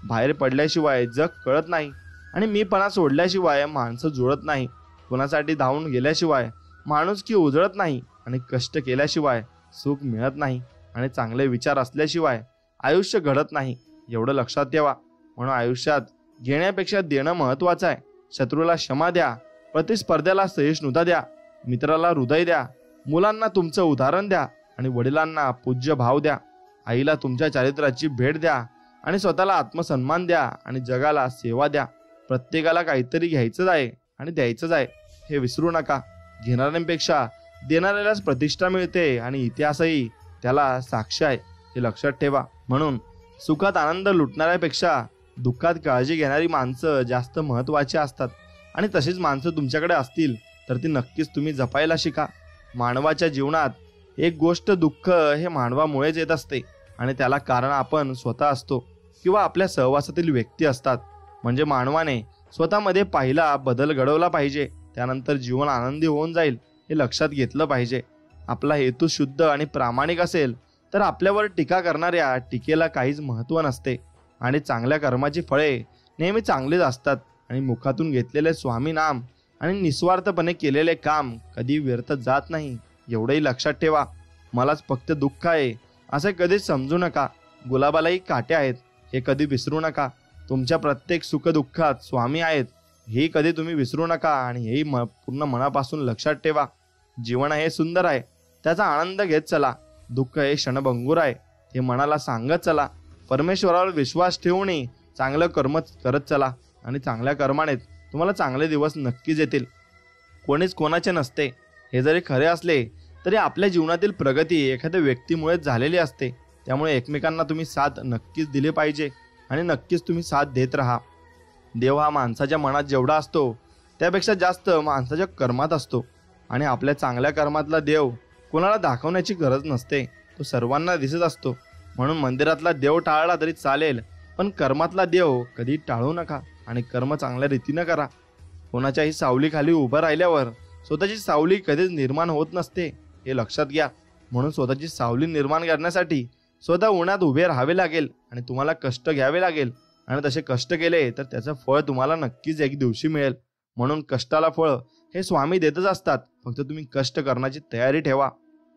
बाहेर पडल्याशिवाय जग कळत नाही आणि मीपणा सोडल्याशिवाय माणसं जुळत नाही. कोणासाठी धावून गेल्याशिवाय माणुसकी उजळत नाही आणि कष्ट केल्याशिवाय सुख मिळत नाही आणि चांगले विचार असल्याशिवाय आयुष्य घडत नाही, एवढं लक्षात ठेवा. म्हणून आयुष्यात घेण्यापेक्षा देणं महत्वाचं आहे. शत्रूला क्षमा द्या, प्रतिस्पर्ध्याला सहिष्णुता द्या, मित्राला हृदय द्या, मुलांना तुमचं उदाहरण द्या आणि वडिलांना पूज्य भाव द्या. आईला तुमच्या चारित्र्याची भेट द्या आणि स्वतःला आत्मसन्मान द्या आणि जगाला सेवा द्या. प्रत्येकाला काहीतरी घ्यायचंच आहे आणि द्यायचंच आहे हे विसरू नका. घेणाऱ्यांपेक्षा देणाऱ्यालाच प्रतिष्ठा मिळते आणि इतिहासही त्याला साक्ष आहे हे लक्षात ठेवा. म्हणून सुखात आनंद लुटणाऱ्यापेक्षा दुःखात काळजी घेणारी माणसं जास्त महत्त्वाची असतात. आणि तशीच माणसं तुमच्याकडे असतील तर ती नक्कीच तुम्ही जपायला शिका. मानवाच्या जीवनात एक गोष्ट दुःख हे मानवामुळेच येत असते आणि त्याला कारण आपण स्वतः असतो किंवा आपल्या सहवासातील व्यक्ती असतात. म्हणजे मानवाने स्वतःमध्ये पहिला बदल घडवला पाहिजे, त्यानंतर जीवन आनंदी होऊन जाईल हे लक्षात घेतलं पाहिजे. आपला हेतू शुद्ध आणि प्रामाणिक असेल तर आपल्यावर टीका करणाऱ्या टीकेला काहीच महत्त्व नसते आणि चांगल्या कर्माची फळे नेहमी चांगलीच असतात. आणि मुखातून घेतलेले स्वामी नाम आणि निस्वार्थपणे केलेले काम कधी व्यर्थ जात नाही एवढंही लक्षात ठेवा. मलाच फक्त दुःख आहे असे कधीच समजू नका. गुलाबालाही काटे आहेत हे कधी विसरू नका. तुमच्या प्रत्येक सुखदुःखात स्वामी आहेत हे कधी तुम्ही विसरू नका आणि हेही पूर्ण मनापासून लक्षात ठेवा. जीवन हे सुंदर आहे, त्याचा आनंद घेत चला. दुःख हे क्षणभंगूर आहे हे मनाला सांगत चला. परमेश्वरावर विश्वास ठेवूनही चांगलं कर्म करत चला आणि चांगल्या कर्मानेच तुम्हाला चांगले दिवस नक्कीच येतील. कोणीच कोणाचे नसते हे जरी खरे असले तरी आपल्या जीवनातील प्रगती एखाद्या व्यक्तीमुळेच झालेली असते. त्यामुळे एकमेकांना तुम्ही साथ नक्कीच दिली पाहिजे आणि नक्कीच तुम्ही साथ देत राहा. देव हा माणसाच्या मनात जेवढा असतो त्यापेक्षा जास्त माणसाच्या कर्मात असतो आणि आपल्या चांगल्या कर्मातला देव कोणाला दाखवण्याची गरज नसते, तो सर्वांना दिसत असतो. म्हणून मंदिरातला देव टाळला तरी चालेल, पण कर्मातला देव कधी टाळू नका आणि कर्म चांगल्या रीतीनं करा. कोणाच्याही सावलीखाली उभं राहिल्यावर स्वतःची सावली कधीच निर्माण होत नसते हे लक्षात घ्या. म्हणून स्वतःची सावली निर्माण करण्यासाठी स्वतः उन्हात उभे राहावे लागेल आणि तुम्हाला कष्ट घ्यावे लागेल आणि तसे कष्ट केले तर त्याचं फळ तुम्हाला नक्कीच एक दिवशी मिळेल. म्हणून कष्टाला फळ हे स्वामी देतच असतात, फक्त तुम्ही कष्ट करण्याची तयारी ठेवा.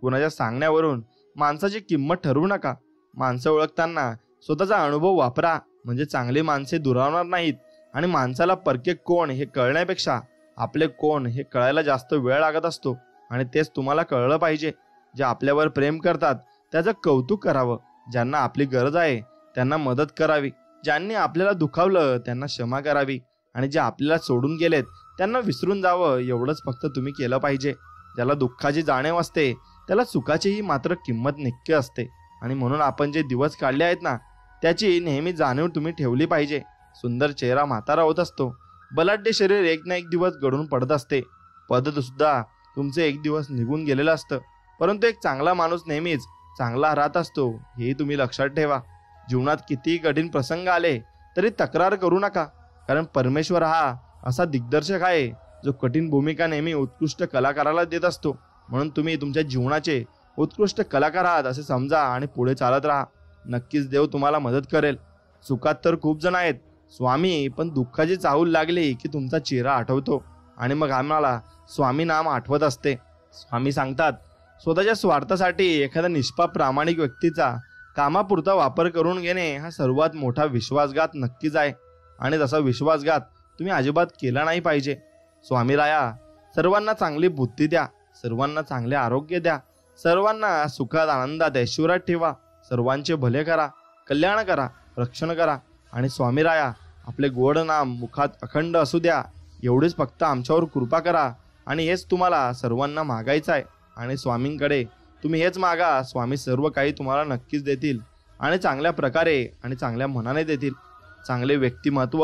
कुणाच्या सांगण्यावरून माणसाची किंमत ठरवू नका. माणसं ओळखताना स्वतःचा अनुभव वापरा, म्हणजे चांगली माणसे दुरावणार नाहीत. आणि माणसाला परके कोण हे कळण्यापेक्षा आपले कोण हे कळायला जास्त वेळ लागत असतो आणि तेच तुम्हाला कळलं पाहिजे. जे आपल्यावर प्रेम करतात त्याचं कौतुक करावं, ज्यांना आपली गरज आहे त्यांना मदत करावी, ज्यांनी आपल्याला दुखावलं त्यांना क्षमा करावी आणि जे आपल्याला सोडून गेलेत त्यांना विसरून जावं एवढंच फक्त तुम्ही केलं पाहिजे. ज्याला दुःखाची जाणीव असते त्याला सुखाचीही मात्र किंमत नक्की असते. आणि म्हणून आपण जे दिवस काढले आहेत ना त्याची नेहमी जाणीव तुम्ही ठेवली पाहिजे. सुंदर चेहरा म्हातारा होत असतो, बलाढ्य शरीर एक ना एक दिवस गळून पडत असते, पद सुद्धा तुमचे एक दिवस निघून गेलेलं असतं, परंतु एक चांगला माणूस नेहमीच चांगला राहत असतो हे तुम्ही लक्षात ठेवा. जीवनात कितीही कठीण प्रसंग आले तरी तक्रार करू नका, कारण परमेश्वर हा असा दिग्दर्शक आहे जो कठीण भूमिका नेहमी उत्कृष्ट कलाकाराला देत असतो. म्हणून तुम्ही तुमच्या जीवनाचे उत्कृष्ट कलाकार आहात असे समजा आणि पुढे चालत राहा. नक्कीच देव तुम्हाला मदत करेल. सुखात तर खूप जण आहेत स्वामी, पण दुःखाची चाहूल लागली की तुमचा चेहरा आठवतो आणि मग आम्हाला स्वामी नाम आठवत असते. स्वामी सांगतात, स्वतःच्या स्वार्थासाठी एखाद्या निष्पाप प्रामाणिक व्यक्तीचा कामापुरता वापर करून घेणे हा सर्वात मोठा विश्वासघात नक्कीच आहे आणि तसा विश्वासघात तुम्ही अजिबात केला नाही पाहिजे. स्वामी राया, सर्वांना चांगली बुद्धी द्या, सर्वांना चांगले आरोग्य द्या, सर्वांना सुखात आनंदात ऐश्वर्यात ठेवा, सर्वांचे भले करा, कल्याण करा, रक्षण करा आणि स्वामी राया आपले गोड नाम मुखात अखंड असू द्या. एवढेच फक्त आमच्यावर कृपा करा आणि हेच तुम्हाला सर्वांना मागायचं आहे आणि स्वामींकडे तुम्ही हेच मागा. स्वामी सर्व काही तुम्हाला नक्कीच देतील आणि चांगल्या प्रकारे आणि चांगल्या मनाने देतील. चांगले व्यक्तिमत्व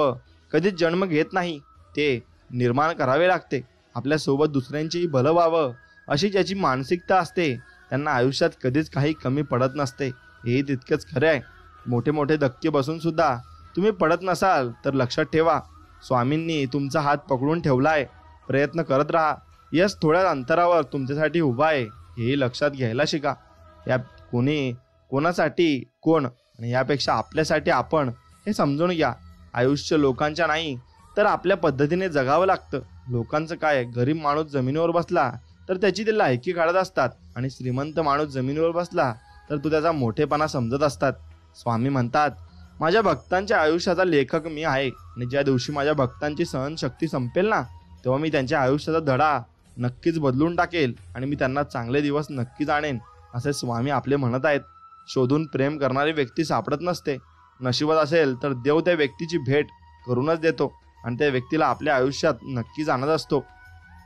कधीच जन्म घेत नाही, ते निर्माण करावे लागते. आपल्यासोबत दुसऱ्यांचेही भलं व्हावं अशी ज्याची मानसिकता असते त्यांना आयुष्यात कधीच काही कमी पडत नसते, हेही तितकंच खरे आहे. मोठे मोठे धक्के बसून सुद्धा तुम्ही पडत नसाल तर लक्षात ठेवा, स्वामींनी तुमचा हात पकडून ठेवला आहे. प्रयत्न करत राहा, यश थोड्या अंतरावर तुमच्यासाठी उभा आहे हेही लक्षात घ्यायला शिका. या कोणासाठी कोण आणि यापेक्षा आपल्यासाठी आपण हे समजून घ्या. आयुष्य लोकांच्या नाही तर आपल्या पद्धतीने जगावं लागतं. लोकांचं काय, गरीब माणूस जमिनीवर बसला तर त्याची ते लायकी काढत असतात आणि श्रीमंत माणूस जमिनीवर बसला तर तो त्याचा मोठेपणा समजत असतात. स्वामी म्हणतात, माझ्या भक्तांच्या आयुष्याचा लेखक मी आहे आणि ज्या दिवशी माझ्या भक्तांची सहनशक्ती संपेल ना तेव्हा मी त्यांच्या आयुष्याचा धडा नक्कीच बदलून टाकेल आणि मी त्यांना चांगले दिवस नक्कीच आणेन असे स्वामी आपले म्हणत आहेत. शोधून प्रेम करणारी व्यक्ती सापडत नसते, नशिबात असेल तर देव त्या व्यक्तीची भेट करूनच देतो आणि त्या व्यक्तीला आपल्या आयुष्यात नक्कीच आणत असतो.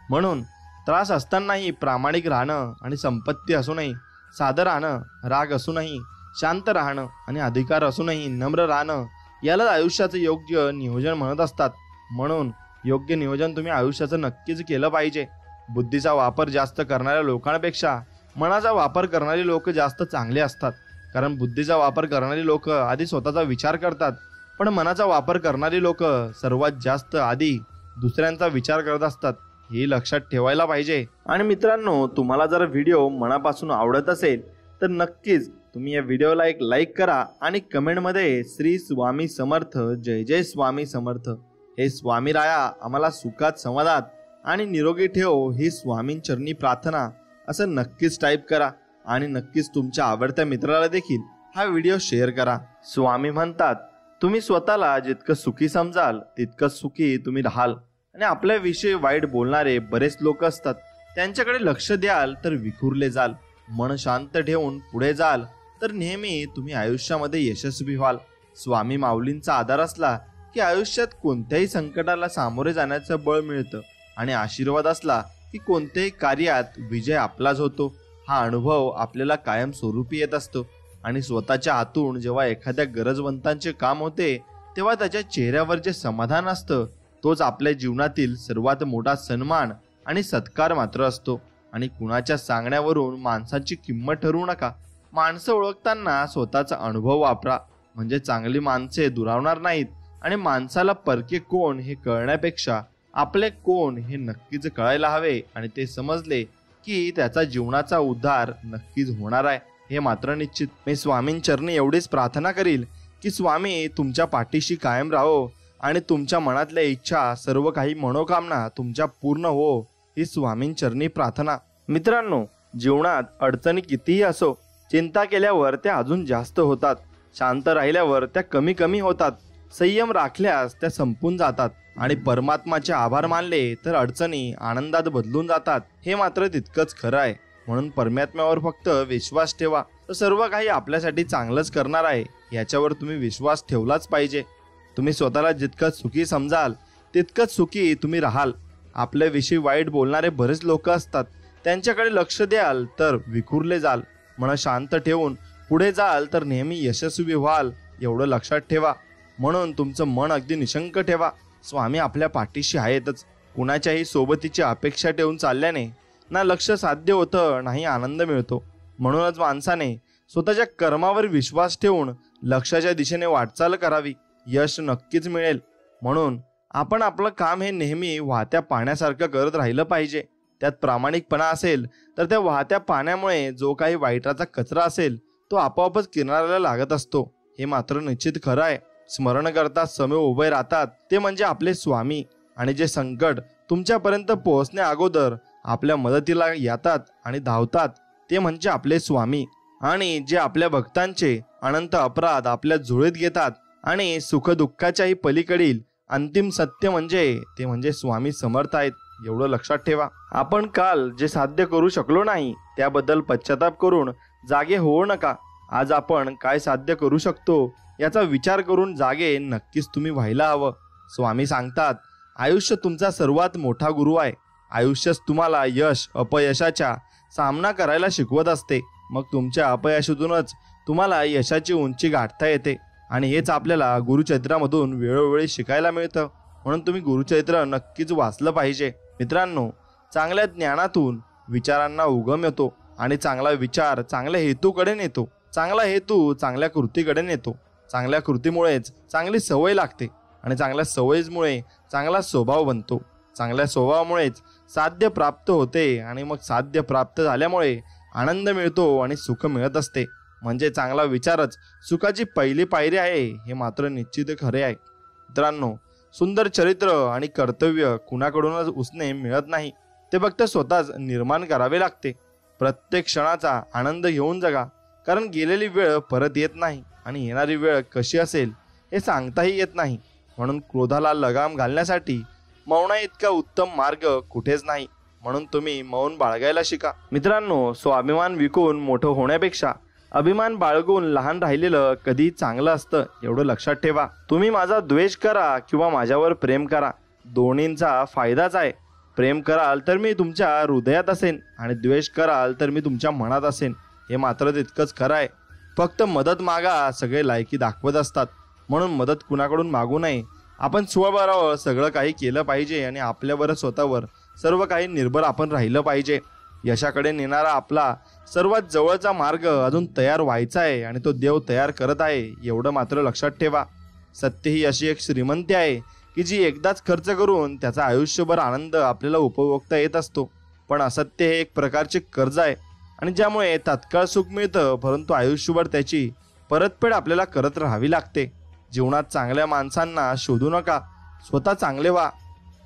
म्हणून त्रास असतानाही प्रामाणिक राहणं आणि संपत्ती असूनही साधं राहणं, राग असूनही शांत राहणं आणि अधिकार असूनही नम्र राहणं यालाच आयुष्याचं योग्य नियोजन म्हणत असतात. म्हणून योग्य नियोजन तुम्ही आयुष्याचं नक्कीच केलं पाहिजे. बुद्धीचा वापर जास्त करणाऱ्या लोकांपेक्षा मनाचा वापर करणारी लोक जास्त चांगले असतात. कारण बुद्धीचा वापर करणारी लोक आधी स्वतःचा विचार करतात, पण मनाचा वापर करणारी लोक सर्वात जास्त आधी दुसऱ्यांचा विचार करत असतात. हे लक्षात ठेवायला पाहिजे. आणि मित्रांनो, तुम्हाला जर व्हिडिओ मनापासून आवडत असेल तर नक्कीच तुम्ही या व्हिडिओला एक लाईक करा आणि कमेंटमध्ये श्री स्वामी समर्थ, जय जय स्वामी समर्थ, हे स्वामी राया आम्हाला सुखात, समाधात आणि निरोगी ठेव ही स्वामींचरणी प्रार्थना असं नक्कीच टाईप करा. आणि नक्कीच तुमच्या आवडत्या मित्राला देखील हा व्हिडिओ शेअर करा. स्वामी म्हणतात, तुम्ही स्वतःला जितकं सुखी समजाल तितकं सुखी तुम्ही राहाल. आणि आपल्याविषयी वाईट बोलणारे बरेच लोक असतात, त्यांच्याकडे लक्ष द्याल तर विखुरले जाल. मन शांत ठेवून पुढे जाल तर नेहमी तुम्ही आयुष्यामध्ये यशस्वी व्हाल. स्वामी माऊलींचा आधार असला की आयुष्यात कोणत्याही संकटाला सामोरे जाण्याचं बळ मिळतं आणि आशीर्वाद असला की कोणत्याही कार्यात विजय आपलाच होतो. हा अनुभव आपल्याला कायम स्वरूपी येत असतो. आणि स्वतःच्या हातून जेव्हा एखाद्या गरजवंतांचे काम होते तेव्हा त्याच्या चेहऱ्यावर जे समाधान असतं तोच आपल्या जीवनातील सर्वात मोठा सन्मान आणि सत्कार मात्र असतो. आणि कुणाच्या सांगण्यावरून माणसाची किंमत ठरवू नका. माणसं ओळखताना स्वतःचा अनुभव वापरा, म्हणजे चांगली माणसे दुरावणार नाहीत. आणि माणसाला परके कोण हे कळण्यापेक्षा आपले कोण हे नक्कीच कळायला हवे. आणि ते समजले की त्याचा जीवनाचा उद्धार नक्कीच होणार आहे, हे मात्र निश्चित. मी स्वामींचरणी एवढीच प्रार्थना करील की स्वामी तुमच्या पाठीशी कायम राहो आणि तुमच्या मनातल्या इच्छा, सर्व काही मनोकामना तुमच्या पूर्ण हो, ही स्वामींचरणी प्रार्थना. मित्रांनो, जीवनात अडचणी कितीही असो, चिंता केल्यावर त्या अजून जास्त होतात. शांत राहिल्यावर त्या कमी कमी होतात. संयम राखल्यास त्या संपून जातात. आणि परमात्माचे आभार मानले तर अडचणी आनंदात बदलून जातात, हे मात्र तितकंच खरं आहे. म्हणून परमात्म्यावर फक्त विश्वास ठेवा, तर सर्व काही आपल्यासाठी चांगलंच करणार आहे याच्यावर तुम्ही विश्वास ठेवलाच पाहिजे. तुम्ही स्वतःला जितकं सुखी समजाल तितकंच सुखी तुम्ही राहाल. आपल्याविषयी वाईट बोलणारे बरेच लोक असतात, त्यांच्याकडे लक्ष द्याल तर विखुरले जाल. मन शांत ठेवून पुढे जाल तर नेहमी यशस्वी व्हाल, एवढं लक्षात ठेवा. म्हणून तुमचं मन अगदी निशंक ठेवा. स्वामी आपल्या पाठीशी आहेतच. कुणाच्याही सोबतीची अपेक्षा ठेवून चालल्याने ना लक्ष साध्य होतं, नाही आनंद मिळतो. म्हणूनच माणसाने स्वतःच्या कर्मावर विश्वास ठेवून लक्ष्याच्या दिशेने वाटचाल करावी. यश नक्कीच मिळेल. म्हणून आपण आपलं काम हे नेहमी वाहत्या पाण्यासारखं करत राहिलं पाहिजे. त्यात प्रामाणिकपणा असेल तर त्या वाहत्या पाण्यामुळे जो काही वाईटाचा कचरा असेल तो आपोआपच किनाऱ्याला लागत असतो, हे मात्र निश्चित खरं आहे. स्मरण करता समय उभे राहतात ते म्हणजे आपले स्वामी. आणि जे संकट तुमच्यापर्यंत पोहोचण्या अगोदर आपल्या मदतीला येतात आणि धावतात ते म्हणजे आपले स्वामी. आणि जे आपल्या भक्तांचे अनंत अपराध आपल्या जुळीत घेतात आणि सुखदुःखाच्याही पलीकडील अंतिम सत्य ते म्हणजे स्वामी समर्थ आहेत, एवढं लक्षात ठेवा. आपण काल जे साध्य करू शकलो नाही त्याबद्दल पश्चाताप करून जागे होऊ नका. आज आपण काय साध्य करू शकतो याचा विचार करून जागे नक्कीच तुम्ही व्हायला हवं. स्वामी सांगतात, आयुष्य तुमचा सर्वात मोठा गुरु आहे. आयुष्यच तुम्हाला यश अपयशाचा सामना करायला शिकवत असते. मग तुमच्या अपयशातूनच तुम्हाला यशाची उंची गाठता येते. आणि हेच आपल्याला गुरुचरित्रामधून वेळोवेळी शिकायला मिळतं. म्हणून तुम्ही गुरुचरित्र नक्कीच वाचलं पाहिजे. मित्रांनो, चांगल्या ज्ञानातून विचारांना उगम येतो आणि चांगला विचार चांगल्या हेतूकडे नेतो. चांगला हेतू चांगल्या कृतीकडे नेतो. चांगल्या कृतीमुळेच चांगली सवय लागते आणि चांगल्या सवयीमुळे चांगला स्वभाव बनतो. चांगल्या स्वभावामुळेच साध्य प्राप्त होते आणि मग साध्य प्राप्त झाल्यामुळे आनंद मिळतो आणि सुख मिळत असते. म्हणजे चांगला विचारच सुखाची पहिली पायरी आहे, हे मात्र निश्चित खरे आहे. मित्रांनो, सुंदर चरित्र आणि कर्तव्य कुणाकडूनच उसने मिळत नाही, ते फक्त स्वतःच निर्माण करावे लागते. प्रत्येक क्षणाचा आनंद घेऊन जगा, कारण गेलेली वेळ परत येत नाही आणि येणारी वेळ कशी असेल हे सांगताही येत नाही. म्हणून क्रोधाला लगाम घालण्यासाठी मौना इतका उत्तम मार्ग कुठेच नाही. म्हणून तुम्ही मौन बाळगायला शिका. मित्रांनो, स्वाभिमान विकून मोठं होण्यापेक्षा अभिमान बाळगून लहान राहिलेलं कधी चांगलं असतं एवढं लक्षात ठेवा. तुम्ही माझा द्वेष करा किंवा माझ्यावर प्रेम करा, दोन्हींचा फायदाच आहे. प्रेम कराल तर मी तुमच्या हृदयात असेन आणि द्वेष कराल तर मी तुमच्या मनात असेन, हे मात्र तितकंच खरं आहे. फक्त मदत मागा, सगळे लायकी दाखवत असतात, म्हणून मदत कुणाकडून मागू नये. आपण स्वबळावर सगळं काही केलं पाहिजे आणि आपल्यावर स्वतःवर सर्व काही निर्भर आपण राहिलं पाहिजे. यशाकडे नेणारा आपला सर्वात जवळचा मार्ग अजून तयार व्हायचा आहे आणि तो देव तयार करत आहे, एवढं मात्र लक्षात ठेवा. सत्य ही अशी एक श्रीमंती आहे की जी एकदाच खर्च करून त्याचा आयुष्यभर आनंद आपल्याला उपभोगता येत असतो. पण असत्य हे एक प्रकारचे कर्ज आहे आणि ज्यामुळे तात्काळ सुख मिळतं, परंतु आयुष्यभर त्याची परतफेड आपल्याला करत राहावी लागते. जीवनात चांगल्या माणसांना शोधू नका, स्वतः चांगले व्हा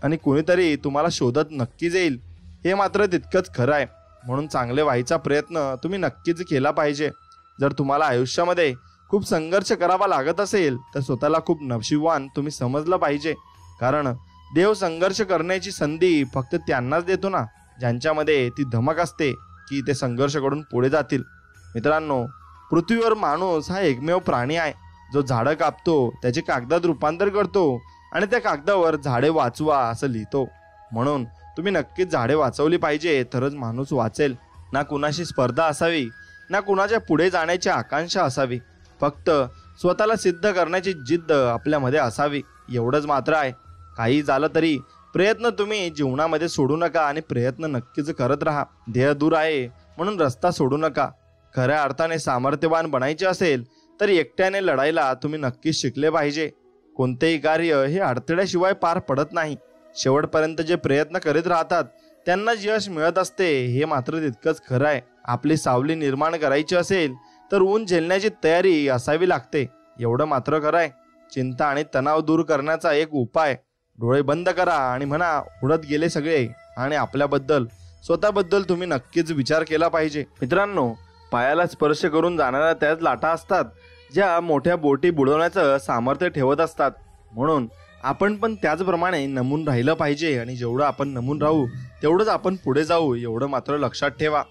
आणि कोणीतरी तुम्हाला शोधत नक्कीच येईल, हे मात्र तितकंच खरं आहे. म्हणून चांगले व्हायचा प्रयत्न तुम्ही नक्कीच केला पाहिजे. जर तुम्हाला आयुष्यामध्ये खूप संघर्ष करावा लागत असेल तर स्वतःला खूप नशिबवान तुम्ही समजलं पाहिजे, कारण देव संघर्ष करण्याची संधी फक्त त्यांनाच देतो ना ज्यांच्यामध्ये ती धमक असते की ते संघर्ष करून पुढे जातील. मित्रांनो, पृथ्वीवर माणूस हा एकमेव प्राणी आहे जो झाडं कापतो, त्याचे कागदात रूपांतर करतो आणि त्या कागदावर झाडे वाचवा असं लिहितो. म्हणून तुम्ही नक्कीच झाडे वाचवली पाहिजे, तरच माणूस वाचेल. ना कुणाशी स्पर्धा असावी, ना कुणाच्या पुढे जाण्याची आकांक्षा असावी, फक्त स्वतःला सिद्ध करण्याची जिद्द आपल्यामध्ये असावी, एवढंच मात्र आहे. काही झालं तरी प्रयत्न तुम्ही जीवनामध्ये सोडू नका आणि प्रयत्न नक्कीच करत राहा. ध्येय दूर आहे म्हणून रस्ता सोडू नका. खऱ्या अर्थाने सामर्थ्यवान बनायचे असेल तर एकट्याने लढायला तुम्ही नक्कीच शिकले पाहिजे. कोणतेही कार्य हे अडथळ्याशिवाय पार पडत नाही. शेवटपर्यंत जे प्रयत्न करीत राहतात त्यांनाच यश मिळत असते, हे मात्र तितकंच खरं आहे. आपली सावली निर्माण करायची असेल तर ऊन झेलण्याची तयारी असावी लागते, एवढं मात्र खरं आहे. चिंता आणि तणाव दूर करण्याचा एक उपाय, डोळे बंद करा आणि म्हणा उडत गेले सगळे, आणि आपल्याबद्दल स्वतःबद्दल तुम्ही नक्कीच विचार केला पाहिजे. मित्रांनो, पायाला स्पर्श करून जाणाऱ्या त्याच लाटा असतात ज्या मोठ्या बोटी बुडवण्याचं सामर्थ्य ठेवत असतात. म्हणून आपण पण त्याचप्रमाणे नमून राहिलं पाहिजे आणि जेवढं आपण नमून राहू तेवढंच आपण पुढे जाऊ, एवढं मात्र लक्षात ठेवा.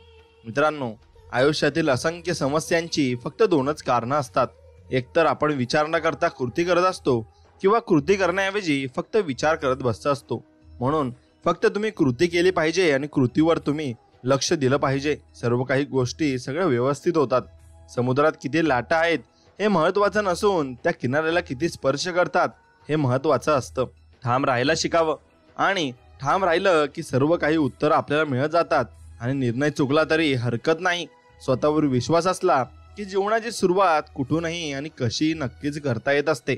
मित्रांनो, आयुष्यातील असंख्य समस्यांची फक्त दोनच कारणं असतात. एकतर आपण विचार न करता कृती करत असतो किंवा कृती करण्याऐवजी फक्त विचार करत बसत असतो. म्हणून फक्त तुम्ही कृती केली पाहिजे आणि कृतीवर तुम्ही लक्ष दिलं पाहिजे. सर्व काही गोष्टी सगळ्या व्यवस्थित होतात. समुद्रात किती लाटा आहेत हे महत्त्वाचं नसून त्या किनाऱ्याला किती स्पर्श करतात हे महत्त्वाचं असतं. ठाम राहायला शिकावं आणि ठाम राहिलं की सर्व काही उत्तर आपल्याला मिळत जातात आणि निर्णय चुकला तरी हरकत नाही. स्वतःवर विश्वास असला की जीवनाची सुरुवात कुठूनही आणि कशीही नक्कीच करता येत असते.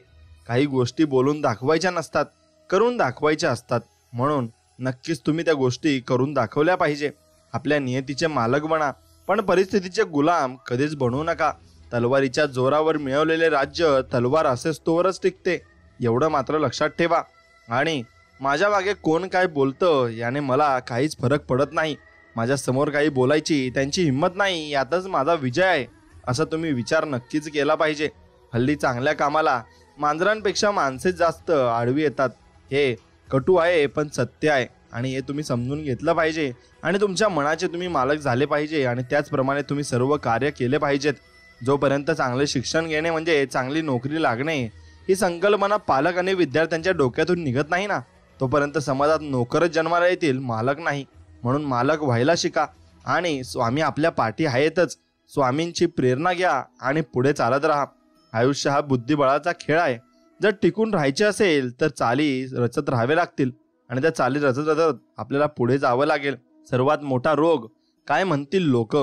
काही गोष्टी बोलून दाखवायच्या नसतात, करून दाखवायच्या असतात. म्हणून नक्कीच तुम्ही त्या गोष्टी करून दाखवल्या पाहिजे. आपल्या नियतीचे मालक बना, पण परिस्थितीचे गुलाम कधीच बनू नका. तलवारीच्या जोरावर मिळवलेले राज्य तलवार असेच तोवरच टिकते, एवढं मात्र लक्षात ठेवा. आणि माझ्या मागे कोण काय बोलतं याने मला काहीच फरक पडत नाही. माझ्या समोर काही बोलायची त्यांची हिंमत नाही, यातच माझा विजय आहे, असा तुम्ही विचार नक्कीच केला पाहिजे. हल्ली चांगल्या कामाला मांजरांपेक्षा माणसे जास्त आडवी येतात. हे कटू आहे पण सत्य आहे आणि हे तुम्ही समजून घेतलं पाहिजे आणि तुमच्या मनाचे तुम्ही मालक झाले पाहिजे आणि त्याचप्रमाणे तुम्ही सर्व कार्य केले पाहिजेत. जोपर्यंत चांगले शिक्षण घेणे म्हणजे चांगली नोकरी लागणे ही संकल्पना पालक आणि विद्यार्थ्यांच्या डोक्यातून निघत नाही ना, तोपर्यंत समाजात नोकरच जन्माला येतील, मालक नाही. म्हणून मालक व्हायला शिका आणि स्वामी आपल्या पाठी आहेतच. स्वामींची प्रेरणा घ्या आणि पुढे चालत राहा. आयुष्य हा बुद्धिबळाचा खेळ आहे. जर टिकून राहायचे असेल तर चाली रचत राहावे लागतील आणि त्या चाली रचत रचत आपल्याला पुढे जावं लागेल. सर्वात मोठा रोग काय म्हणतील लोक,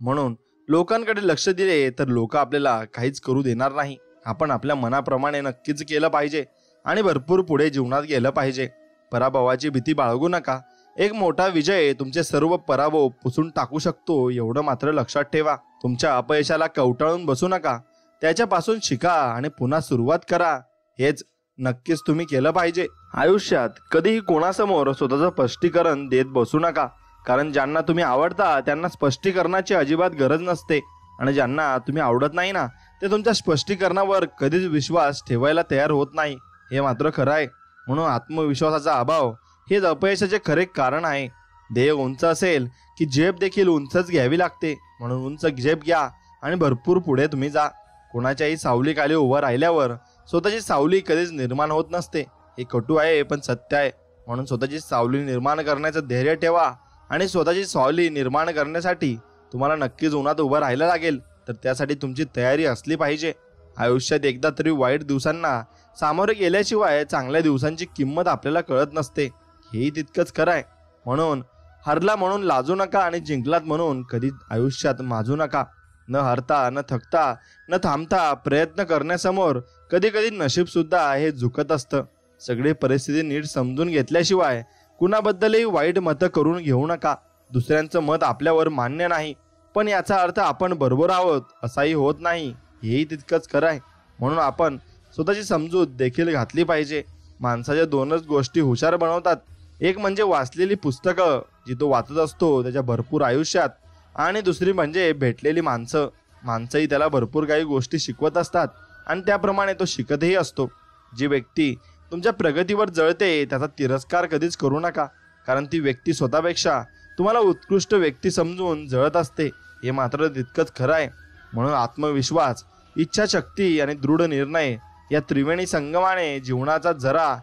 म्हणून लोकांकडे लक्ष दिले तर लोक आपल्याला काहीच करू देणार नाही. आपण आपल्या मनाप्रमाणे नक्कीच केलं पाहिजे आणि भरपूर पुढे जीवनात गेलं पाहिजे. पराभवाची भीती बाळगू नका. एक मोठा विजय तुमचे सर्व पराभव पुसून टाकू शकतो, एवढं मात्र लक्षात ठेवा. तुमच्या अपयशाला कवटाळून बसू नका, त्याच्यापासून शिका आणि पुन्हा सुरुवात करा. हेच नक्कीच तुम्ही केलं पाहिजे. आयुष्यात कधीही कोणासमोर स्वतःचं स्पष्टीकरण देत बसू नका, कारण ज्यांना तुम्ही आवडता त्यांना स्पष्टीकरणाची अजिबात गरज नसते आणि ज्यांना तुम्ही आवडत नाही ना ते तुमच्या स्पष्टीकरणावर कधीच विश्वास ठेवायला तयार होत नाही, हे मात्र खरं आहे. म्हणून आत्मविश्वासाचा अभाव हेच अपयशाचे खरे कारण आहे. ध्येय उंच असेल की झेप देखील उंचच घ्यावी लागते. म्हणून उंच झेप घ्या आणि भरपूर पुढे तुम्ही जा. कोणाच्याही सावलीखाली उभं राहिल्यावर स्वतःची सावली कधीच निर्माण होत नसते. हे कटू आहे पण सत्य आहे. म्हणून स्वतःची सावली निर्माण करण्याचं धैर्य ठेवा आणि स्वतःची सावली निर्माण करण्यासाठी तुम्हाला नक्कीच उन्हात उभं राहायला लागेल. तर त्यासाठी तुमची तयारी असली पाहिजे. आयुष्यात एकदा तरी वाईट दिवसांना सामोरे गेल्याशिवाय चांगल्या दिवसांची किंमत आपल्याला कळत नसते. हेही तितकंच खरं आहे. म्हणून हरला म्हणून लाजू नका आणि जिंकलात म्हणून कधी आयुष्यात माजू नका. न हरता न थकता न थांबता प्रयत्न करण्यासमोर कधी कधी नशीब सुद्धा हे झुकत असतं. सगळी परिस्थिती नीट समजून घेतल्याशिवाय कुणाबद्दलही वाईट मतं करून घेऊ नका. दुसऱ्यांचं मत आपल्यावर मान्य नाही पण याचा अर्थ आपण बरोबर आहोत असाही होत नाही. हेही तितकंच खरं आहे. म्हणून आपण स्वतःची समजूत देखील घातली पाहिजे. माणसाच्या दोनच गोष्टी हुशार बनवतात. एक म्हणजे वाचलेली पुस्तकं जी तो वाचत असतो त्याच्या भरपूर आयुष्यात, आणि दुसरी म्हणजे भेटलेली माणसं. माणसंही त्याला भरपूर काही गोष्टी शिकवत असतात आणि त्याप्रमाणे तो शिकतही असतो. जी व्यक्ती तुमच्या प्रगतीवर जळते त्याचा तिरस्कार कधीच करू नका, कारण ती व्यक्ती स्वतःपेक्षा तुम्हाला उत्कृष्ट व्यक्ती समजून जळत असते. हे मात्र तितकंच खरं आहे. म्हणून आत्मविश्वास, इच्छाशक्ती आणि दृढ निर्णय या त्रिवेणी संगमाने जीवनाचा झरा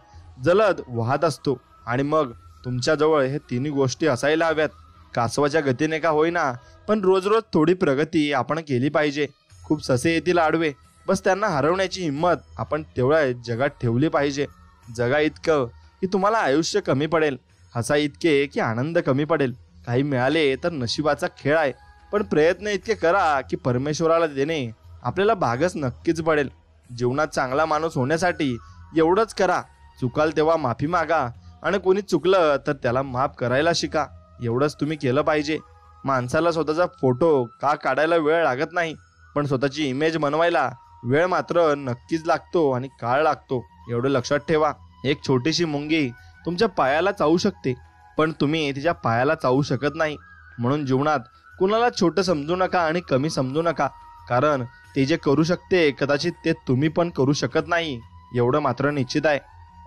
जलद वाहत असतो. आणि मग तुमच्याजवळ हे तिन्ही गोष्टी असायला हव्यात. कासवाच्या गतीने का होईना पण रोज रोज थोडी प्रगती आपण केली पाहिजे. खूप ससे येतील आडवे, बस त्यांना हरवण्याची हिंमत आपण तेवढ्या जगात ठेवली पाहिजे. जगा इतकं की तुम्हाला आयुष्य कमी पडेल, हसा इतके की आनंद कमी पडेल. काही मिळाले तर नशिबाचा खेळ आहे, पण प्रयत्न इतके करा की परमेश्वराला देणे आपल्याला भागच नक्कीच पडेल. जीवनात चांगला माणूस होण्यासाठी एवढंच करा, चुकाल तेव्हा माफी मागा आणि कोणी चुकलं तर त्याला माफ करायला शिका. एवढंच तुम्ही केलं पाहिजे. माणसाला स्वतःचा फोटो का काढायला वेळ लागत नाही, पण स्वतःची इमेज बनवायला वेळ मात्र नक्कीच लागतो आणि काळ लागतो. एवढं लक्षात ठेवा. एक छोटीशी मुंगी तुमच्या पायाला चावू शकते पण तुम्ही तिच्या पायाला चावू शकत नाही. म्हणून जीवनात कुणाला छोटं समजू नका आणि कमी समजू नका, कारण ते जे करू शकते कदाचित ते तुम्ही पण करू शकत नाही. एवढं मात्र निश्चित आहे.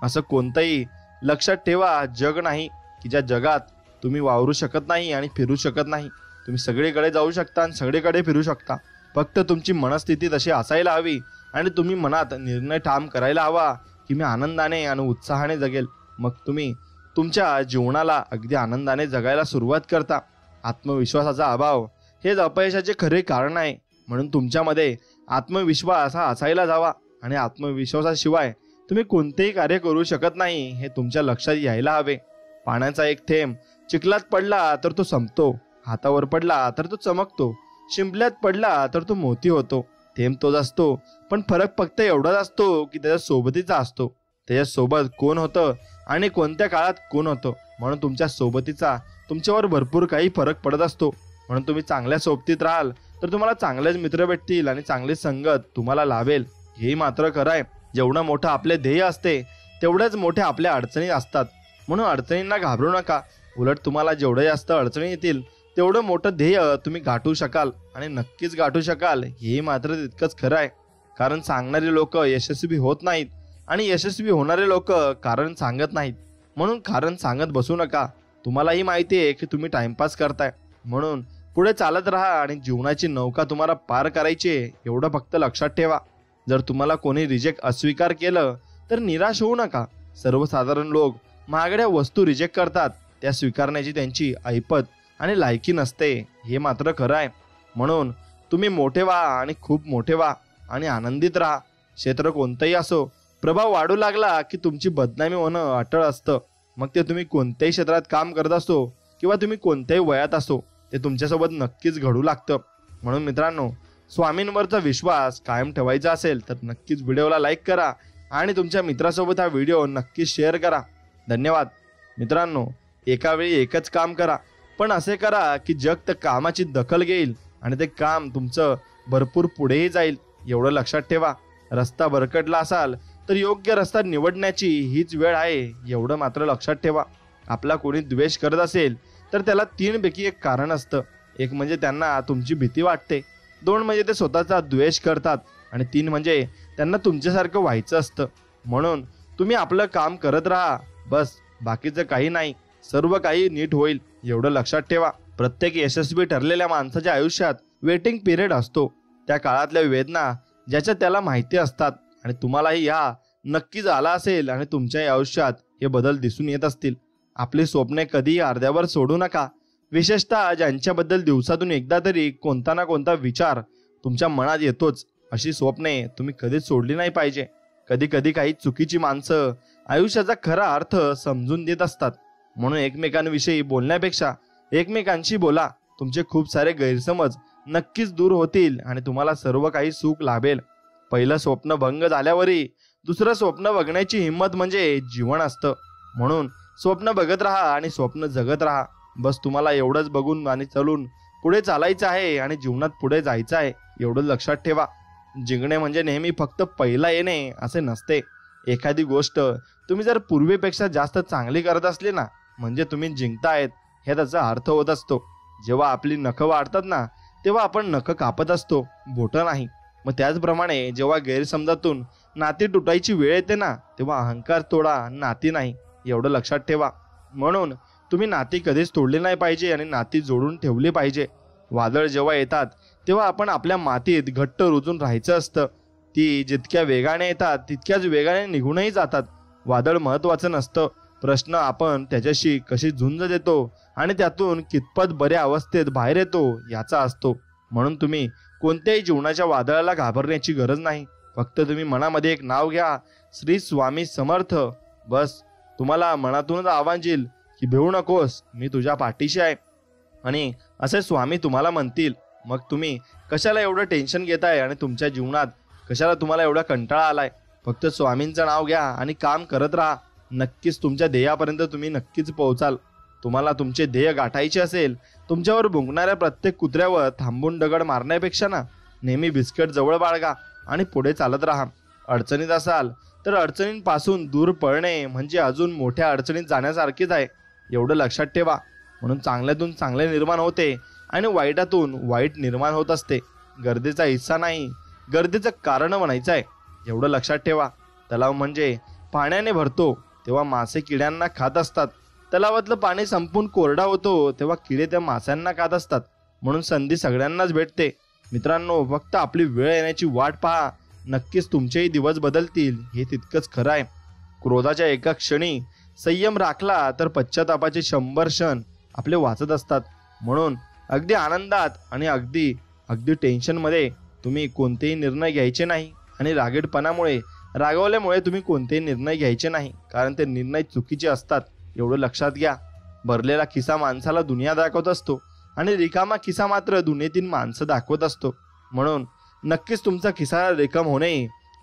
असं कोणतंही लक्षात ठेवा जग नाही की ज्या जगात तुम्ही वावरू शकत नाही आणि फिरू शकत नाही. तुम्ही सगळीकडे जाऊ शकता आणि सगळीकडे फिरू शकता. फक्त तुमची मनस्थिती तशी असायला हवी आणि तुम्ही मनात निर्णय ठाम करायला हवा की मी आनंदाने आणि उत्साहाने जगेल. मग तुम्ही तुमच्या जीवनाला अगदी आनंदाने जगायला सुरुवात करता. आत्मविश्वासाचा अभाव हेच अपयशाचे खरे कारण आहे. म्हणून तुमच्यामध्ये आत्मविश्वास हा असायला जावा आणि आत्मविश्वासाशिवाय तुम्ही कोणतेही कार्य करू शकत नाही हे तुमच्या लक्षात यायला हवे. पाण्याचा एक थेंब चिखलात पडला तर तो संपतो, हातावर पडला तर तो चमकतो, शिंपल्यात पडला तर तो मोती होतो. थेंब तोच असतो पण फरक फक्त एवढाच असतो की त्याच्या सोबतीचा असतो. त्याच्या सोबत कोण होतं आणि कोणत्या काळात कोण होतं. म्हणून तुमच्या सोबतीचा तुमच्यावर भरपूर काही फरक पडत असतो. म्हणून तुम्ही चांगल्या सोबतीत राहाल तर तुम्हाला चांगलेच मित्र भेटतील आणि चांगली संगत तुम्हाला लाभेल. हे मात्र खरं आहे. जेवढं मोठं आपले ध्येय असते तेवढ्याच मोठ्या आपल्या अडचणी असतात. म्हणून अडचणींना घाबरू नका. उलट तुम्हाला जेवढे जास्त अडचणी येतील तेवढं मोठं ध्येय तुम्ही गाठू शकाल आणि नक्कीच गाठू शकाल. हे मात्र तितकंच खरं आहे. कारण सांगणारे लोक यशस्वी होत नाहीत आणि यशस्वी होणारे लोक कारण सांगत नाहीत. म्हणून कारण सांगत बसू नका. तुम्हालाही माहिती आहे की तुम्ही टाइमपास करताय. म्हणून पुढे चालत राहा आणि जीवनाची नौका तुम्हाला पार करायची आहे. एवढं फक्त लक्षात ठेवा. जर तुम्हाला कोणी रिजेक्ट अस्वीकार केलं तर निराश होऊ नका. सर्वसाधारण लोक महागड्या वस्तू रिजेक्ट करतात, त्या स्वीकारण्याची त्यांची ऐपत आणि लायकी नसते. हे मात्र खरं आहे. म्हणून तुम्ही मोठे व्हा आणि खूप मोठे व्हा आणि आनंदित राहा. क्षेत्र कोणतंही असो, प्रभाव वाढू लागला की तुमची बदनामी होणं अटळ असतं. मग ते तुम्ही कोणत्याही क्षेत्रात काम करत असो किंवा तुम्ही कोणत्याही वयात असो, ते तुमच्यासोबत नक्कीच घडू लागतं. म्हणून मित्रांनो, स्वामींवरचा विश्वास कायम ठेवायचा असेल तर नक्कीच व्हिडिओला लाईक करा आणि तुमच्या मित्रासोबत हा व्हिडिओ नक्कीच शेअर करा. धन्यवाद. मित्रांनो, एका वेळी एकच काम करा, पण असे करा की जग त्या कामाची दखल घेईल आणि ते काम तुमचं भरपूर पुढेही जाईल. एवढं लक्षात ठेवा. रस्ता भरकटला असाल तर योग्य रस्ता निवडण्याची हीच वेळ आहे. एवढं मात्र लक्षात ठेवा. आपला कोणी द्वेष करत असेल तर त्याला 3 पैकी एक कारण असतं. 1 म्हणजे त्यांना तुमची भीती वाटते, 2 म्हणजे ते स्वतःचा द्वेष करतात आणि 3 म्हणजे त्यांना तुमच्यासारखं व्हायचं असतं. म्हणून तुम्ही आपलं काम करत राहा, बस. बाकीचं काही नाही. सर्व काही नीट होईल. एवढं लक्षात ठेवा. प्रत्येक यशस्वी ठरलेल्या माणसाच्या आयुष्यात वेटिंग पिरियड असतो. त्या काळातल्या वेदना ज्याच्या त्याला माहिती असतात आणि तुम्हालाही या नक्कीच आला असेल आणि तुमच्याही आयुष्यात हे बदल दिसून येत असतील. आपली स्वप्ने कधीही अर्ध्यावर सोडू नका. विशेषतः ज्यांच्याबद्दल दिवसातून एकदा तरी कोणता ना कोणता विचार तुमच्या मनात येतोच, अशी स्वप्ने तुम्ही कधीच सोडली नाही पाहिजे. कधी कधी काही चुकीची माणसं आयुष्याचा खरा अर्थ समजून देत असतात. म्हणून एकमेकांविषयी बोलण्यापेक्षा एकमेकांशी बोला. तुमचे खूप सारे गैरसमज नक्कीच दूर होतील आणि तुम्हाला सर्व काही सुख लाभेल. पहिलं स्वप्न भंग झाल्यावरही दुसरं स्वप्न बघण्याची हिंमत म्हणजे जीवन असतं. म्हणून स्वप्न बघत राहा आणि स्वप्न जगत राहा. बस तुम्हाला एवढंच बघून आणि चलून पुढे चालायचं आहे आणि जीवनात पुढे जायचं आहे, एवढं लक्षात ठेवा. जिंकणे म्हणजे नेहमी फक्त पहिला येणे असे नसते. एखादी गोष्ट तुम्ही जर पूर्वीपेक्षा जास्त चांगली करत असली ना, म्हणजे तुम्ही जिंकतायत हे त्याचा अर्थ होत असतो. जेव्हा आपली नखं वाढतात ना, तेव्हा आपण नखं कापत असतो, बोटं नाही. मग त्याचप्रमाणे जेव्हा गैरसमजातून नाती तुटायची वेळ येते ना, तेव्हा अहंकार तोडा, नाती नाही, एवढं लक्षात ठेवा. म्हणून तुम्ही नाती कधीच तोडली नाही पाहिजे आणि नाती जोडून ठेवली पाहिजे. वादळ जेव्हा येतात तेव्हा आपण आपल्या मातीत घट्ट रुजून राहायचं असतं. ती जितक्या वेगाने येतात तितक्याच वेगाने निघूनही जातात. वादळ महत्त्वाचं नसतं, प्रश्न आपण त्याच्याशी कशी झुंज देतो आणि त्यातून कितपत बऱ्या अवस्थेत बाहेर येतो याचा असतो. म्हणून तुम्ही कोणत्याही जीवनाच्या वादळाला घाबरण्याची गरज नाही. फक्त तुम्ही मनामध्ये एक नाव घ्या, श्री स्वामी समर्थ. बस तुम्हाला मनातूनच आवाज येईल की भिवू नकोस, मी तुझ्या पाठीशी आहे. आणि असे स्वामी तुम्हाला म्हणतील. मग तुम्ही कशाला एवढं टेन्शन घेताय आणि तुमच्या जीवनात कशाला तुम्हाला एवढा कंटाळा आलाय. फक्त स्वामींचं नाव घ्या आणि काम करत राहा. नक्कीच तुमच्या ध्येयापर्यंत तुम्ही नक्कीच पोहोचाल. तुम्हाला तुमचे ध्येय गाठायचे असेल, तुमच्यावर भुंकणाऱ्या प्रत्येक कुत्र्यावर थांबून दगड मारण्यापेक्षा ना, नेहमी बिस्किट जवळ बाळगा आणि पुढे चालत राहा. अडचणीत असाल तर अडचणींपासून दूर पळणे म्हणजे अजून मोठ्या अडचणीत जाण्यासारखेच आहे, एवढं लक्षात ठेवा. म्हणून चांगल्यातून चांगले निर्माण होते आणि वाईटातून वाईट निर्माण होत असते. गर्दीचा हिस्सा नाही, गर्दीचं कारण म्हणायचं आहे, एवढं लक्षात ठेवा. तलाव म्हणजे पाण्याने भरतो तेव्हा मासे किड्यांना खात असतात. तलावातलं पाणी संपून कोरडा होतो तेव्हा किडे त्या माशांना खात असतात. म्हणून संधी सगळ्यांनाच भेटते. मित्रांनो, फक्त आपली वेळ येण्याची वाट पहा. नक्कीच तुमचेही दिवस बदलतील, हे तितकंच खरं आहे. क्रोधाच्या एका क्षणी संयम राखला तर पश्चातापाचे 100 क्षण आपले वाचत असतात. म्हणून अगदी आनंदात आणि अगदी टेन्शनमध्ये तुम्ही कोणतेही निर्णय घ्यायचे नाही आणि रागवल्यामुळे तुम्ही कोणतेही निर्णय घ्यायचे नाही, कारण ते निर्णय चुकीचे असतात, एवढं लक्षात घ्या. भरलेला खिसा माणसाला दुनिया दाखवत असतो आणि रिकामा खिसा मात्र दुनियेतील माणसं दाखवत असतो. म्हणून नक्कीच तुमचा खिसा रिकाम होणे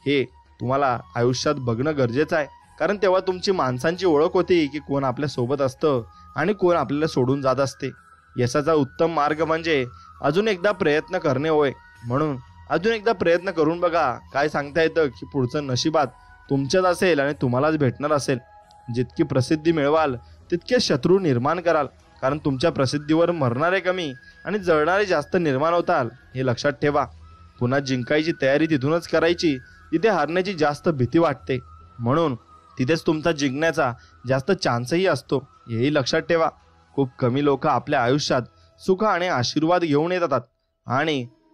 हे तुम्हाला आयुष्यात बघणं गरजेचं आहे, कारण तेव्हा तुमची माणसांची ओळख होती की कोण आपल्या सोबत असतं आणि कोण आपल्याला सोडून जात असते. यशाचा उत्तम मार्ग म्हणजे अजून एकदा प्रयत्न करणे होय. म्हणून अजून एकदा प्रयत्न करून बघा. काय सांगता येतं की पुढचं नशिबात तुमच्याच असेल आणि तुम्हालाच भेटणार असेल. जितकी प्रसिद्धी मिळवाल तितके शत्रू निर्माण कराल, कारण तुमच्या प्रसिद्धीवर मरणारे कमी आणि जळणारे जास्त निर्माण होताल, हे लक्षात ठेवा. पुन्हा जिंकायची तयारी तिथूनच करायची जिथे हारण्याची जास्त भीती वाटते. म्हणून तिथेच तुमचा जिंकण्याचा जास्त चान्सही असतो, हेही लक्षात ठेवा. खूप कमी लोक आपल्या आयुष्यात सुख आणि आशीर्वाद घेऊन येतात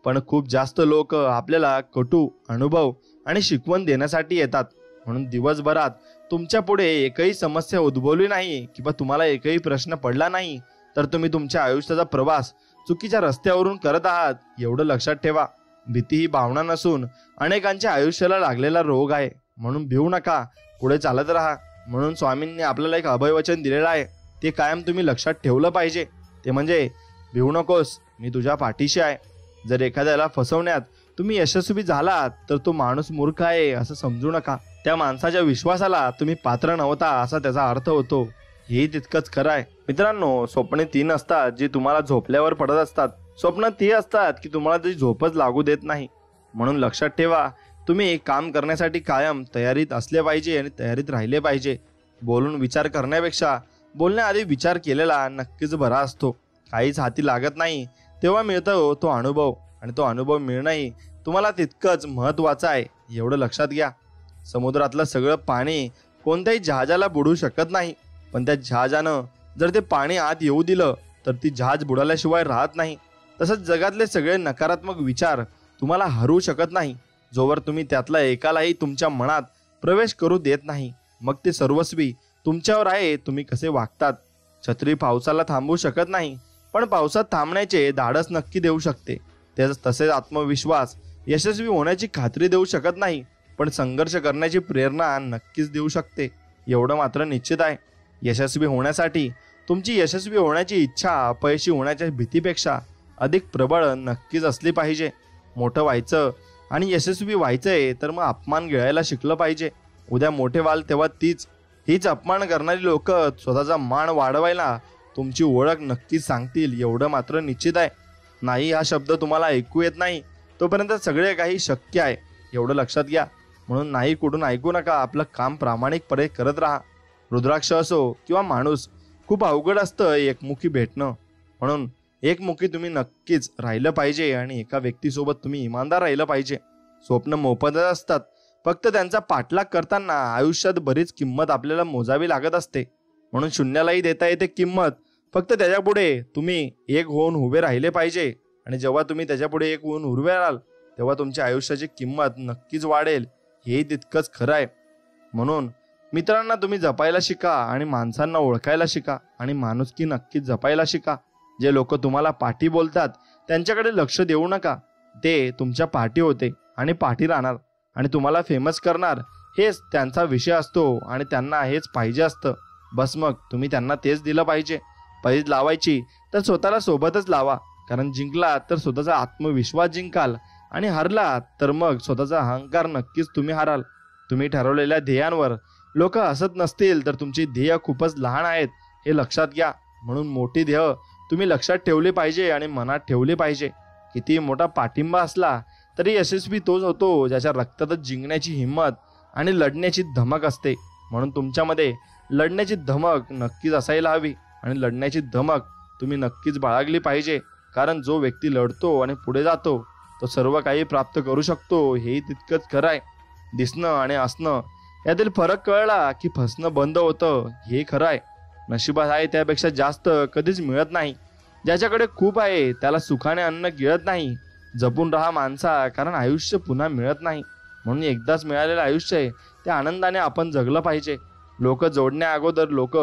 पण खूप जास्त लोक आपल्याला कटू अनुभव आणि शिकवण देण्यासाठी येतात. म्हणून दिवसभरात तुमच्या पुढे एकही समस्या उद्भवली नाही किंवा तुम्हाला एकही प्रश्न पडला नाही तर तुम्ही तुमच्या आयुष्याचा प्रवास चुकीच्या रस्त्यावरून करत आहात, एवढं लक्षात ठेवा. भीती ही भावना नसून अनेकांच्या आयुष्याला लागलेला रोग आहे. म्हणून भिवू नका, पुढे चालत राहा. म्हणून स्वामींनी आपल्याला एक अभयवचन दिलेलं आहे, ते कायम तुम्ही लक्षात ठेवलं पाहिजे. ते म्हणजे भिवू नकोस, मी तुझ्या पाठीशी आहे. जर एखाद्याला फसवण्यात तुम्ही यशस्वी झालात तर तो माणूस मूर्ख आहे असं समजू नका. त्या माणसाच्या विश्वासाला तुम्ही पात्र नव्हता असा त्याचा अर्थ होतो, हेही तितकंच खरं आहे. मित्रांनो, स्वप्ने 3 असतात जी तुम्हाला झोपल्यावर पडत असतात. स्वप्न ती असतात की तुम्हाला ती झोपच लागू देत नाही. म्हणून लक्षात ठेवा, तुम्ही काम करण्यासाठी कायम तयारीत असले पाहिजे आणि तयारीत राहिले पाहिजे. बोलून विचार करण्यापेक्षा बोलण्याआधी विचार केलेला नक्कीच बरा असतो. काहीच हाती लागत नाही तेव्हा मिळतो तो अनुभव, आणि तो अनुभव मिळणंही तुम्हाला तितकंच महत्त्वाचं आहे, एवढं लक्षात घ्या. समुद्रातलं सगळं पाणी कोणत्याही जहाजाला बुडू शकत नाही, पण त्या जहाजानं जर ते पाणी आत येऊ दिलं तर ती जहाज बुडाल्याशिवाय राहत नाही. तसंच जगातले सगळे नकारात्मक विचार तुम्हाला हरवू शकत नाही जोवर तुम्ही त्यातला एकालाही तुमच्या मनात प्रवेश करू देत नाही. मग ते सर्वस्वी तुमच्यावर आहे तुम्ही कसे वागतात. छत्री पावसाला थांबवू शकत नाही, पण पावसात थांबण्याचे धाडस नक्की देऊ शकते. तसेच आत्मविश्वास यशस्वी होण्याची खात्री देऊ शकत नाही, पण संघर्ष करण्याची प्रेरणा नक्कीच देऊ शकते. एवढं मात्र निश्चित आहे, यशस्वी होण्यासाठी तुमची यशस्वी होण्याची इच्छा अपयशी होण्याच्या भीतीपेक्षा अधिक प्रबळ नक्कीच असली पाहिजे. मोठं व्हायचं आणि यशस्वी व्हायचंय तर मग अपमान गिळायला शिकलं पाहिजे. उद्या मोठे व्हाल तेव्हा हीच अपमान करणारी लोक स्वतःचा मान वाढवायला तुमची ओळख नक्कीच सांगतील. एवढं मात्र निश्चित आहे, नाही हा शब्द तुम्हाला ऐकू येत नाही तोपर्यंत सगळे काही शक्य आहे, एवढं लक्षात घ्या. म्हणून नाही कुठून ऐकू नका, आपलं काम प्रामाणिकपणे करत राहा. रुद्राक्ष असो किंवा माणूस, खूप अवघड असतं एकमुखी भेटणं. म्हणून एकमुखी तुम्ही नक्कीच राहिलं पाहिजे आणि एका व्यक्तीसोबत तुम्ही इमानदार राहिलं पाहिजे. स्वप्न मोफतच असतात, फक्त त्यांचा पाठलाग करताना आयुष्यात बरीच किंमत आपल्याला मोजावी लागत असते. म्हणून शून्यालाही देता येते किंमत, फक्त त्याच्यापुढे तुम्ही एक होऊन उभे राहिले पाहिजे. आणि जेव्हा तुम्ही त्याच्यापुढे एक होऊन उभे राहाल तेव्हा तुमच्या आयुष्याची किंमत नक्कीच वाढेल, हेही तितकंच खरं आहे. म्हणून मित्रांना तुम्ही जपायला शिका आणि माणसांना ओळखायला शिका आणि माणुसकी नक्कीच जपायला शिका. जे लोक तुम्हाला पाठी बोलतात त्यांच्याकडे लक्ष देऊ नका. ते तुमच्या पाठी होते आणि पाठी राहणार आणि तुम्हाला फेमस करणार, हेच त्यांचा विषय असतो आणि त्यांना हेच पाहिजे असतं. बस मग तुम्ही त्यांना तेच दिलं पाहिजे. पैज लावायची तर स्वतःला सोबतच लावा, कारण जिंकला तर स्वतःचा आत्मविश्वास जिंकाल आणि हरला तर मग स्वतःचा अहंकार नक्कीच तुम्ही हाराल. तुम्ही ठरवलेल्या ध्येयांवर लोक हसत नसतील तर तुमची ध्येय खूपच लहान आहेत, हे लक्षात घ्या. म्हणून मोठी ध्येय तुम्ही लक्षात ठेवली पाहिजे आणि मनात ठेवली पाहिजे. किती मोठा पाठिंबा असला तरी यशस्वी तोच होतो ज्याच्या रक्तातच जिंकण्याची हिंमत आणि लढण्याची धमक असते. म्हणून तुमच्यामध्ये लढण्याची धमक नक्कीच असायला हवी आणि लढण्याची धमक तुम्ही नक्कीच बाळगली पाहिजे. कारण जो व्यक्ती लढतो आणि पुढे जातो तो सर्व काही प्राप्त करू शकतो, हेही तितकंच खरं आहे. दिसणं आणि असणं यातील फरक कळला की फसणं बंद होतं, हे खरं आहे. नशिबात आहे त्यापेक्षा जास्त कधीच मिळत नाही. ज्याच्याकडे खूप आहे त्याला सुखाने अन्न गिळत नाही. जपून राहा माणसा, कारण आयुष्य पुन्हा मिळत नाही. म्हणून एकदाच मिळालेलं आयुष्य आहे त्या आनंदाने आपण जगलं पाहिजे. लोक जोडण्या अगोदर लोक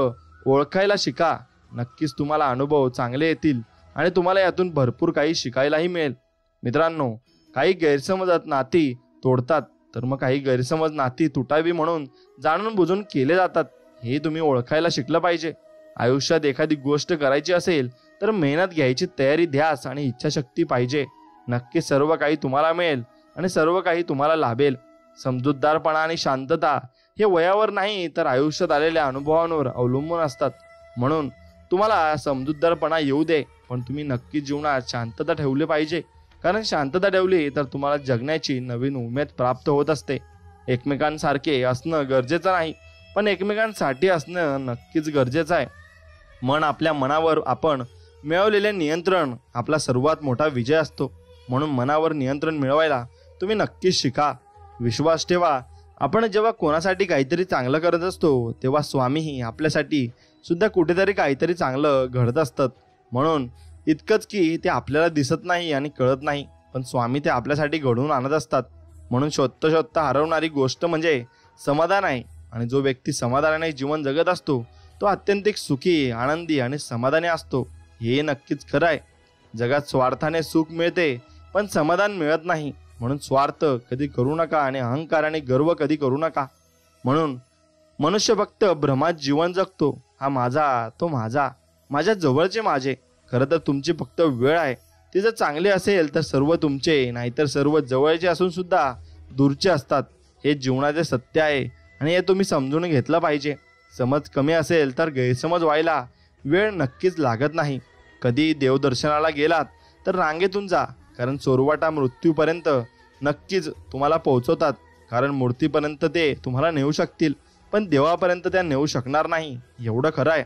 ओळखायला शिका. नक्कीच तुम्हाला अनुभव चांगले येतील आणि तुम्हाला यातून भरपूर काही शिकायलाही मिळेल. मित्रांनो, काही गैरसमजात नाती तोडतात, तर मग काही गैरसमज नाती तुटावी म्हणून जाणून बुजून केले जातात, हे तुम्ही ओळखायला शिकलं पाहिजे. आयुष्यात एखादी गोष्ट करायची असेल तर मेहनत घ्यायची तयारी, ध्यास आणि इच्छाशक्ती पाहिजे. नक्की सर्व काही तुम्हाला मिळेल आणि सर्व काही तुम्हाला लाभेल. समजूतदारपणा आणि शांतता हे वयावर नाही तर आयुष्यात आलेल्या अनुभवांवर अवलंबून असतात. म्हणून तुम्हाला समजूतदारपणा येऊ दे, पण तुम्ही नक्की जीवनात शांतता ठेवली पाहिजे. कारण शांतता ठेवली तर तुम्हाला जगण्याची नवीन उमेद प्राप्त होत असते. एकमेकांसारखे असणं गरजेचं नाही, पण एकमेकांसाठी असणं नक्कीच गरजेचं आहे. मन आपल्या मनावर आपण मिळवलेले नियंत्रण आपला सर्वात मोठा विजय असतो. म्हणून मनावर नियंत्रण मिळवायला तुम्ही नक्कीच शिका. विश्वास ठेवा, आपण जेव्हा कोणासाठी काहीतरी चांगलं करत असतो तेव्हा स्वामीही आपल्यासाठी सुद्धा कुठेतरी काहीतरी चांगलं घडत असतात. म्हणून इतकंच की ते आपल्याला दिसत नाही आणि कळत नाही, पण स्वामी ते आपल्यासाठी घडवून आणत असतात. म्हणून शोधता हरवणारी गोष्ट म्हणजे समाधान आहे. आणि जो व्यक्ती समाधानाने जीवन जगत असतो तो अत्यंतिक सुखी, आनंदी आणि समाधानी असतो, हे नक्कीच खरं आहे. जगात स्वार्थाने सुख मिळते पण समाधान मिळत नाही. म्हणून स्वार्थ कधी करू नका आणि अहंकाराने गर्व कधी करू नका. म्हणून मनुष्य फक्त भ्रमात जीवन जगतो. हा माझा, तो माझा, माझ्या जवळचे माझे. खरं तर तुमची फक्त वेळ आहे. ती जर चांगली असेल तर सर्व तुमचे, नाहीतर सर्व जवळचे असून सुद्धा दूरचे असतात. हे जीवनाचे सत्य आहे आणि हे तुम्ही समजून घेतलं पाहिजे. समज कमी असेल तर गैरसमज व्हायला वेळ नक्कीच लागत नाही. कधी देवदर्शनाला गेलात तर रांगेतून जा, कारण चोरवाटा मृत्यूपर्यंत नक्कीच तुम्हाला पोहोचवतात. कारण मूर्तीपर्यंत ते तुम्हाला नेऊ शकतील पण देवापर्यंत त्या नेऊ शकणार नाही, एवढं खरं आहे.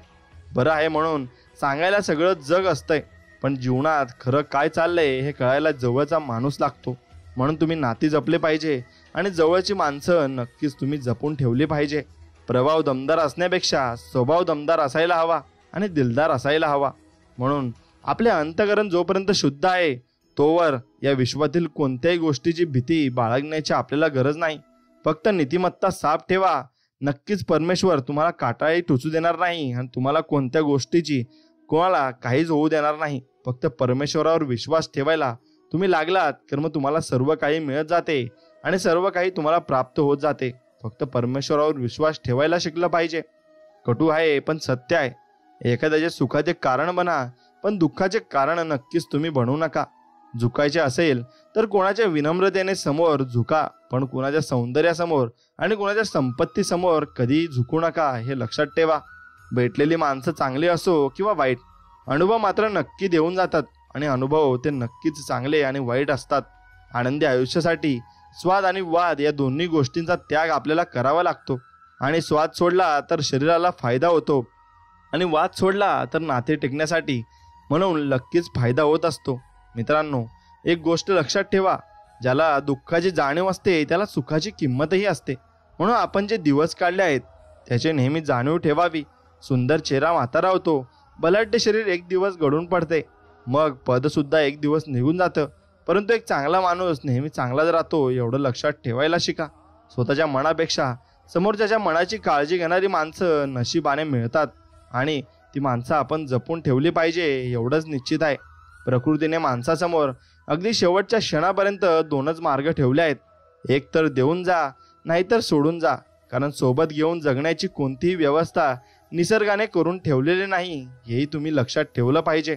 बरं आहे म्हणून सांगायला सगळं जग असतंय, पण जीवनात खरं काय चाललंय हे कळायला जवळचा माणूस लागतो. म्हणून तुम्ही नाती जपले पाहिजे आणि जवळची माणसं नक्कीच तुम्ही जपून ठेवली पाहिजे. प्रभाव दमदार असण्यापेक्षा स्वभाव दमदार असायला हवा आणि दिलदार असायला हवा. म्हणून आपले अंतःकरण जोपर्यंत शुद्ध आहे तोवर या विश्वातील कोणत्याही गोष्टीची भीती बाळगण्याची आपल्याला गरज नाही. फक्त नीतिमत्ता साफ ठेवा. नक्कीच परमेश्वर तुम्हाला काटाही टोचू देणार नाही आणि तुम्हाला कोणत्या गोष्टीची कोणाला काहीच होऊ देणार नाही. फक्त परमेश्वरावर विश्वास ठेवायला तुम्ही लागलात तर मग तुम्हाला सर्व काही मिळत जाते आणि सर्व काही तुम्हाला प्राप्त होत जाते. फक्त परमेश्वरावर विश्वास ठेवायला शिकलं पाहिजे. कटू आहे पण सत्य आहे. एखाद्याचे सुखाचे कारण बना, पण दुःखाचे कारण नक्कीच तुम्ही बनवू नका. झुकायचे असेल तर कोणाच्या विनम्रतेने समोर झुका, पण कोणाच्या सौंदर्यासमोर आणि कोणाच्या संपत्तीसमोर कधी झुकू नका, हे लक्षात ठेवा. भेटलेली माणसं चांगली असो किंवा वाईट, अनुभव मात्र नक्की देऊन जातात आणि अनुभव ते नक्कीच चांगले आणि वाईट असतात. आनंदी आयुष्यासाठी स्वाद आणि वाद या दोन्ही गोष्टींचा त्याग आपल्याला करावा लागतो. आणि स्वाद सोडला तर शरीराला फायदा होतो आणि वाद सोडला तर नाते टिकण्यासाठी म्हणून नक्कीच फायदा होत असतो. मित्रांनो, एक गोष्ट लक्षात ठेवा, ज्याला दुःखाची जाणीव असते त्याला सुखाची किंमतही असते. म्हणून आपण जे दिवस काढले आहेत त्याचे नेहमी जाणीव ठेवावी. सुंदर चेहरा म्हातारा होतो, बलाढ्य शरीर एक दिवस गळून पडते, मग पदसुद्धा एक दिवस निघून जातं, परंतु एक चांगला माणूस नेहमी चांगलाच राहतो, एवढं लक्षात ठेवायला शिका. स्वतःच्या मनापेक्षा समोरच्याच्या मनाची काळजी घेणारी माणसं नशिबाने मिळतात आणि ती माणसं आपण जपून ठेवली पाहिजे, एवढंच निश्चित आहे. प्रकृतीने माणसासमोर अगदी शेवटच्या क्षणापर्यंत दोनच मार्ग ठेवले आहेत. एक तर देऊन जा, नाहीतर सोडून जा. कारण सोबत घेऊन जगण्याची कोणतीही व्यवस्था निसर्गाने करून ठेवलेली नाही, हेही तुम्ही लक्षात ठेवलं पाहिजे.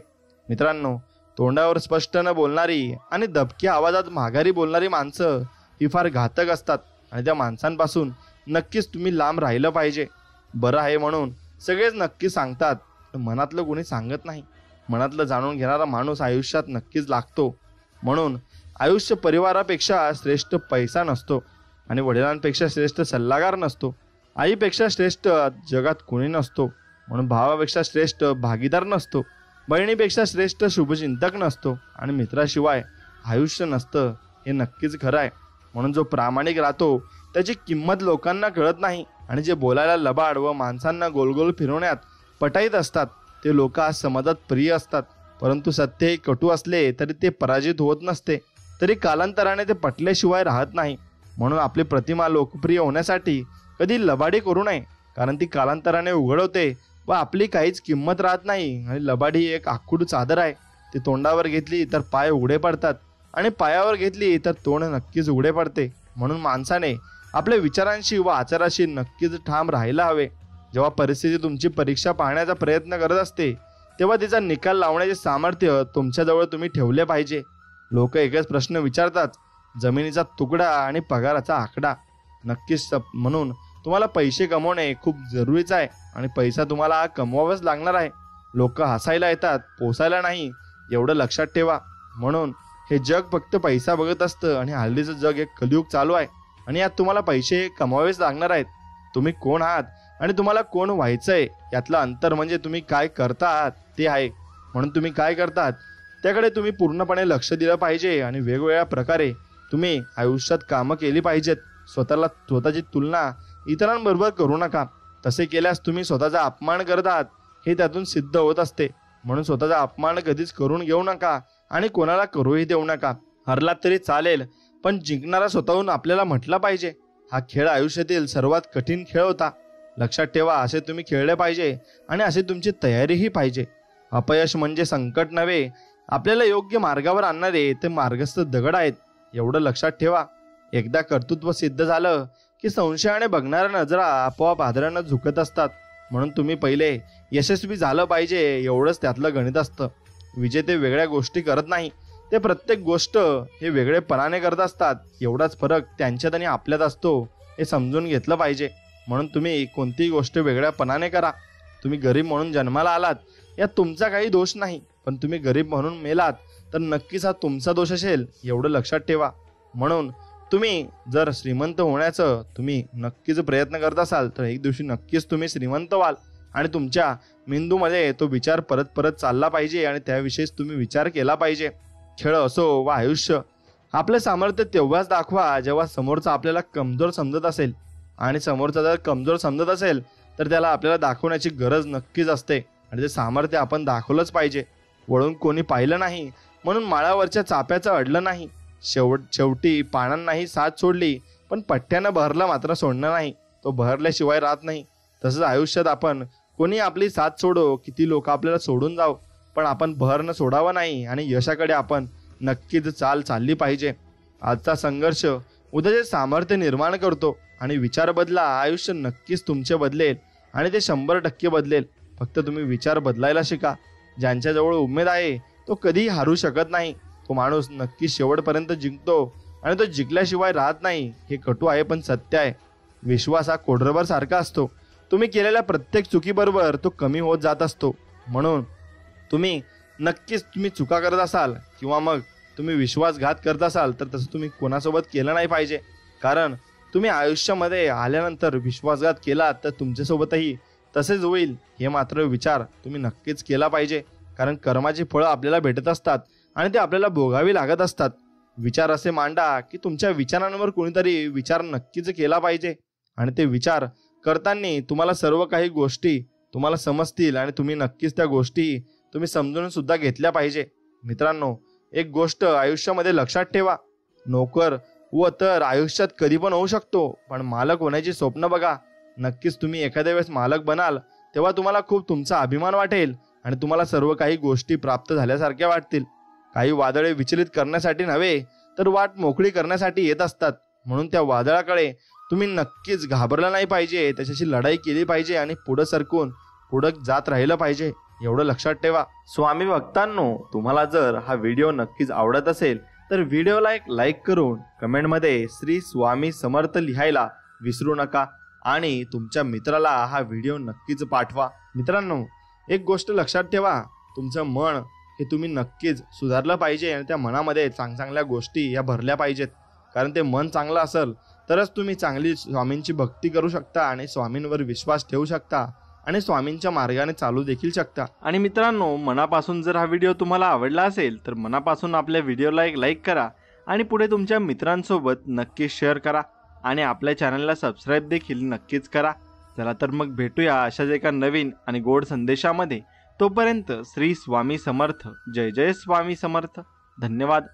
मित्रांनो, तोंडावर स्पष्ट न बोलणारी आणि दबक्या आवाजात माघारी बोलणारी माणसं ही फार घातक असतात आणि त्या माणसांपासून नक्कीच तुम्ही लांब राहिलं पाहिजे. बरं आहे म्हणून सगळेच नक्की सांगतात, पण मनातलं कोणी सांगत नाही. मनातलं जाणून घेणारा माणूस आयुष्यात नक्कीच लागतो. म्हणून आयुष्य परिवारापेक्षा श्रेष्ठ पैसा नसतो आणि वडिलांपेक्षा श्रेष्ठ सल्लागार नसतो. आईपेक्षा श्रेष्ठ जगात कोणी नसतो. म्हणून भावापेक्षा श्रेष्ठ भागीदार नसतो. बहिणीपेक्षा श्रेष्ठ शुभचिंतक नसतो आणि मित्राशिवाय आयुष्य नसतं, हे नक्कीच खरं आहे. म्हणून जो प्रामाणिक राहतो त्याची किंमत लोकांना कळत नाही आणि जे बोलायला लबाड व माणसांना गोलगोल फिरवण्यात पटाईत असतात ते लोक आज समाजात प्रिय असतात. परंतु सत्य हे कटू असले तरी ते पराजित होत नसते, तरी कालांतराने ते पटल्याशिवाय राहत नाही. म्हणून आपली प्रतिमा लोकप्रिय होण्यासाठी कधी लबाडी करू नये, कारण ती कालांतराने उघड होते व आपली काहीच किंमत राहत नाही. आणि लबाडी ही एक आखूड चादर आहे, ती तोंडावर घेतली तर पाय उघडे पडतात आणि पायावर घेतली तर तोंड नक्कीच उघडे पडते. म्हणून माणसाने आपल्या विचारांशी व आचाराशी नक्कीच ठाम राहायला हवे. जेव्हा परिस्थिती तुमची परीक्षा पाहण्याचा प्रयत्न करत असते तेव्हा तिचा निकाल लावण्याचे सामर्थ्य तुमच्याजवळ तुम्ही ठेवले पाहिजे. लोक एकच प्रश्न विचारतात, जमिनीचा तुकडा आणि पगाराचा आकडा. नक्कीच म्हणून तुम्हाला पैसे कमवणे खूप जरुरीचं आहे आणि पैसा तुम्हाला कमवावाच लागणार आहे. लोक हसायला येतात, पोसायला नाही, एवढं लक्षात ठेवा. म्हणून हे जग फक्त पैसा बघत असतं आणि हल्लीचं जग एक कलियुग चालू आहे आणि यात तुम्हाला पैसे कमवावेच लागणार आहेत. तुम्ही कोण आहात आणि तुम्हाला कोण व्हायचंय यातलं अंतर म्हणजे तुम्ही काय करता आहात ते आहे. म्हणून तुम्ही काय करतात त्याकडे तुम्ही पूर्णपणे लक्ष दिलं पाहिजे आणि वेगवेगळ्या प्रकारे तुम्ही आयुष्यात कामं केली पाहिजेत. स्वतःची तुलना इतरांबरोबर करू नका. तसे केल्यास तुम्ही स्वतःचा अपमान करत आहात हे त्यातून सिद्ध होत असते. म्हणून स्वतःचा अपमान कधीच करून घेऊ नका आणि कोणाला करूही देऊ नका. हरलात तरी चालेल, पण जिंकणारा स्वतःहून आपल्याला म्हटला पाहिजे. हा खेळ आयुष्यातील सर्वात कठीण खेळ होता. लक्षात ठेवा, असे तुम्ही खेळले पाहिजे आणि असे तुमची तयारीही पाहिजे. अपयश म्हणजे संकट नव्हे, आपल्याला योग्य मार्गावर आणणारे ते मार्गस्थ दगड आहेत, एवढं लक्षात ठेवा. एकदा कर्तृत्व सिद्ध झालं की संशयाने बघणाऱ्या नजरा आपोआप आदरानं झुकत असतात. म्हणून तुम्ही पहिले यशस्वी झालं पाहिजे, एवढंच त्यातलं गणित असतं. विजेते वेगळ्या गोष्टी करत नाही, ते प्रत्येक गोष्ट हे वेगळेपणाने करत असतात. एवढाच फरक त्यांच्यात आणि आपल्यात असतो, हे समजून घेतलं पाहिजे. म्हणून तुम्ही कोणतीही गोष्ट वेगळ्यापणाने करा. तुम्ही गरीब म्हणून जन्माला आलात यात तुमचा काही दोष नाही, पण तुम्ही गरीब म्हणून मेलात तर नक्कीच हा तुमचा दोष असेल, एवढं लक्षात ठेवा. म्हणून तुम्ही जर श्रीमंत होण्याचं तुम्ही नक्कीच प्रयत्न करत असाल तर एक दिवशी नक्कीच तुम्ही श्रीमंत व्हाल आणि तुमच्या मेंदूमध्ये तो विचार परत परत चालला पाहिजे आणि त्याविषयीच तुम्ही विचार केला पाहिजे. खेळ असो वा आयुष्य, आपलं सामर्थ्य तेव्हाच दाखवा जेव्हा समोरचा आपल्याला कमजोर समजत असेल. आणि समोरचा जर कमजोर समजत असेल तर त्याला आपल्याला दाखवण्याची गरज नक्कीच असते आणि ते सामर्थ्य आपण दाखवलंच पाहिजे. वळून कोणी पाहिलं नाही म्हणून माळावरच्या चाप्याचं अडलं नाही. शेवटी पानांनाही साथ सोडली, पण पट्ट्यानं बहरला मात्र सोडणं नाही. तो बहरल्याशिवाय राहत नाही. तसंच आयुष्यात आपण कोणी आपली साथ सोडो, किती लोक आपल्याला सोडून जाव, पण आपण बहरणं सोडावं नाही आणि यशाकडे आपण नक्कीच चालली पाहिजे. आजचा संघर्ष उद्याचे सामर्थ्य निर्माण करतो आणि विचार बदला, आयुष्य नक्कीच तुमचे बदलेल आणि ते 100% बदलेल. फक्त तुम्ही विचार बदलायला शिका. ज्यांच्याजवळ उमेद आहे तो कधीही हारू शकत नाही. तो माणूस नक्की शेवटपर्यंत जिंकतो आणि तो जिंकल्याशिवाय राहत नाही. हे कटू आहे पण सत्य आहे. विश्वास हा कोडरबर सारखा असतो. तुम्ही केलेल्या प्रत्येक चुकीबरोबर तो कमी होत जात असतो. म्हणून तुम्ही चुका करत असाल किंवा मग तुम्ही विश्वासघात करत असाल तर तसं तुम्ही कोणासोबत केलं नाही पाहिजे. कारण तुम्ही आयुष्यामध्ये आल्यानंतर विश्वासघात केला तर तुमच्यासोबतही तसेच होईल. हे मात्र विचार तुम्ही नक्कीच केला पाहिजे. कारण कर्माची फळं आपल्याला भेटत असतात आणि ते आपल्याला भोगावी लागत असतात. विचार असे मांडा की तुमच्या विचारांवर कोणीतरी विचार नक्कीच केला पाहिजे आणि ते विचार करताना तुम्हाला सर्व काही गोष्टी तुम्हाला समजतील आणि तुम्ही नक्कीच त्या गोष्टी तुम्ही समजून सुद्धा घेतल्या पाहिजे. मित्रांनो, एक गोष्ट आयुष्यामध्ये लक्षात ठेवा. नोकर व तर आयुष्यात कधी पण होऊ शकतो, पण मालक होण्याची स्वप्न बघा. नक्कीच तुम्ही एखाद्या वेळेस मालक बनाल तेव्हा तुम्हाला खूप तुमचा अभिमान वाटेल आणि तुम्हाला सर्व काही गोष्टी प्राप्त झाल्यासारख्या वाटतील. काही वादळे विचलित करण्यासाठी नव्हे तर वाट मोकळी करण्यासाठी येत असतात. म्हणून त्या वादळाकडे तुम्ही नक्कीच घाबरलं नाही पाहिजे. त्याच्याशी लढाई केली पाहिजे आणि पुढे सरकून पुढे जात राहिलं पाहिजे. एवढं लक्षात ठेवा. स्वामी भक्तांनो, तुम्हाला जर हा व्हिडिओ नक्कीच आवडत असेल तर व्हिडिओला एक लाईक करून कमेंटमध्ये श्री स्वामी समर्थ लिहायला विसरू नका आणि तुमच्या मित्राला हा व्हिडिओ नक्कीच पाठवा. मित्रांनो, एक गोष्ट लक्षात ठेवा. तुमचं मन हे तुम्ही नक्कीच सुधारलं पाहिजे आणि त्या मनामध्ये चांगल्या गोष्टी या भरल्या पाहिजेत. कारण ते मन चांगलं असेल तरच तुम्ही चांगली स्वामींची भक्ती करू शकता आणि स्वामींवर विश्वास ठेवू शकता आणि स्वामींच्या मार्गाने चालू देखील शकता. आणि मित्रांनो, मनापासून जर हा व्हिडिओ तुम्हाला आवडला असेल तर मनापासून आपल्या व्हिडिओला एक लाईक करा आणि पुढे तुमच्या मित्रांसोबत नक्कीच शेअर करा आणि आपल्या चॅनलला सबस्क्राईब देखील नक्कीच करा. चला तर मग भेटूया अशाच एका नवीन आणि गोड संदेशामध्ये. तोपर्यंत श्री स्वामी समर्थ. जय जय स्वामी समर्थ. धन्यवाद.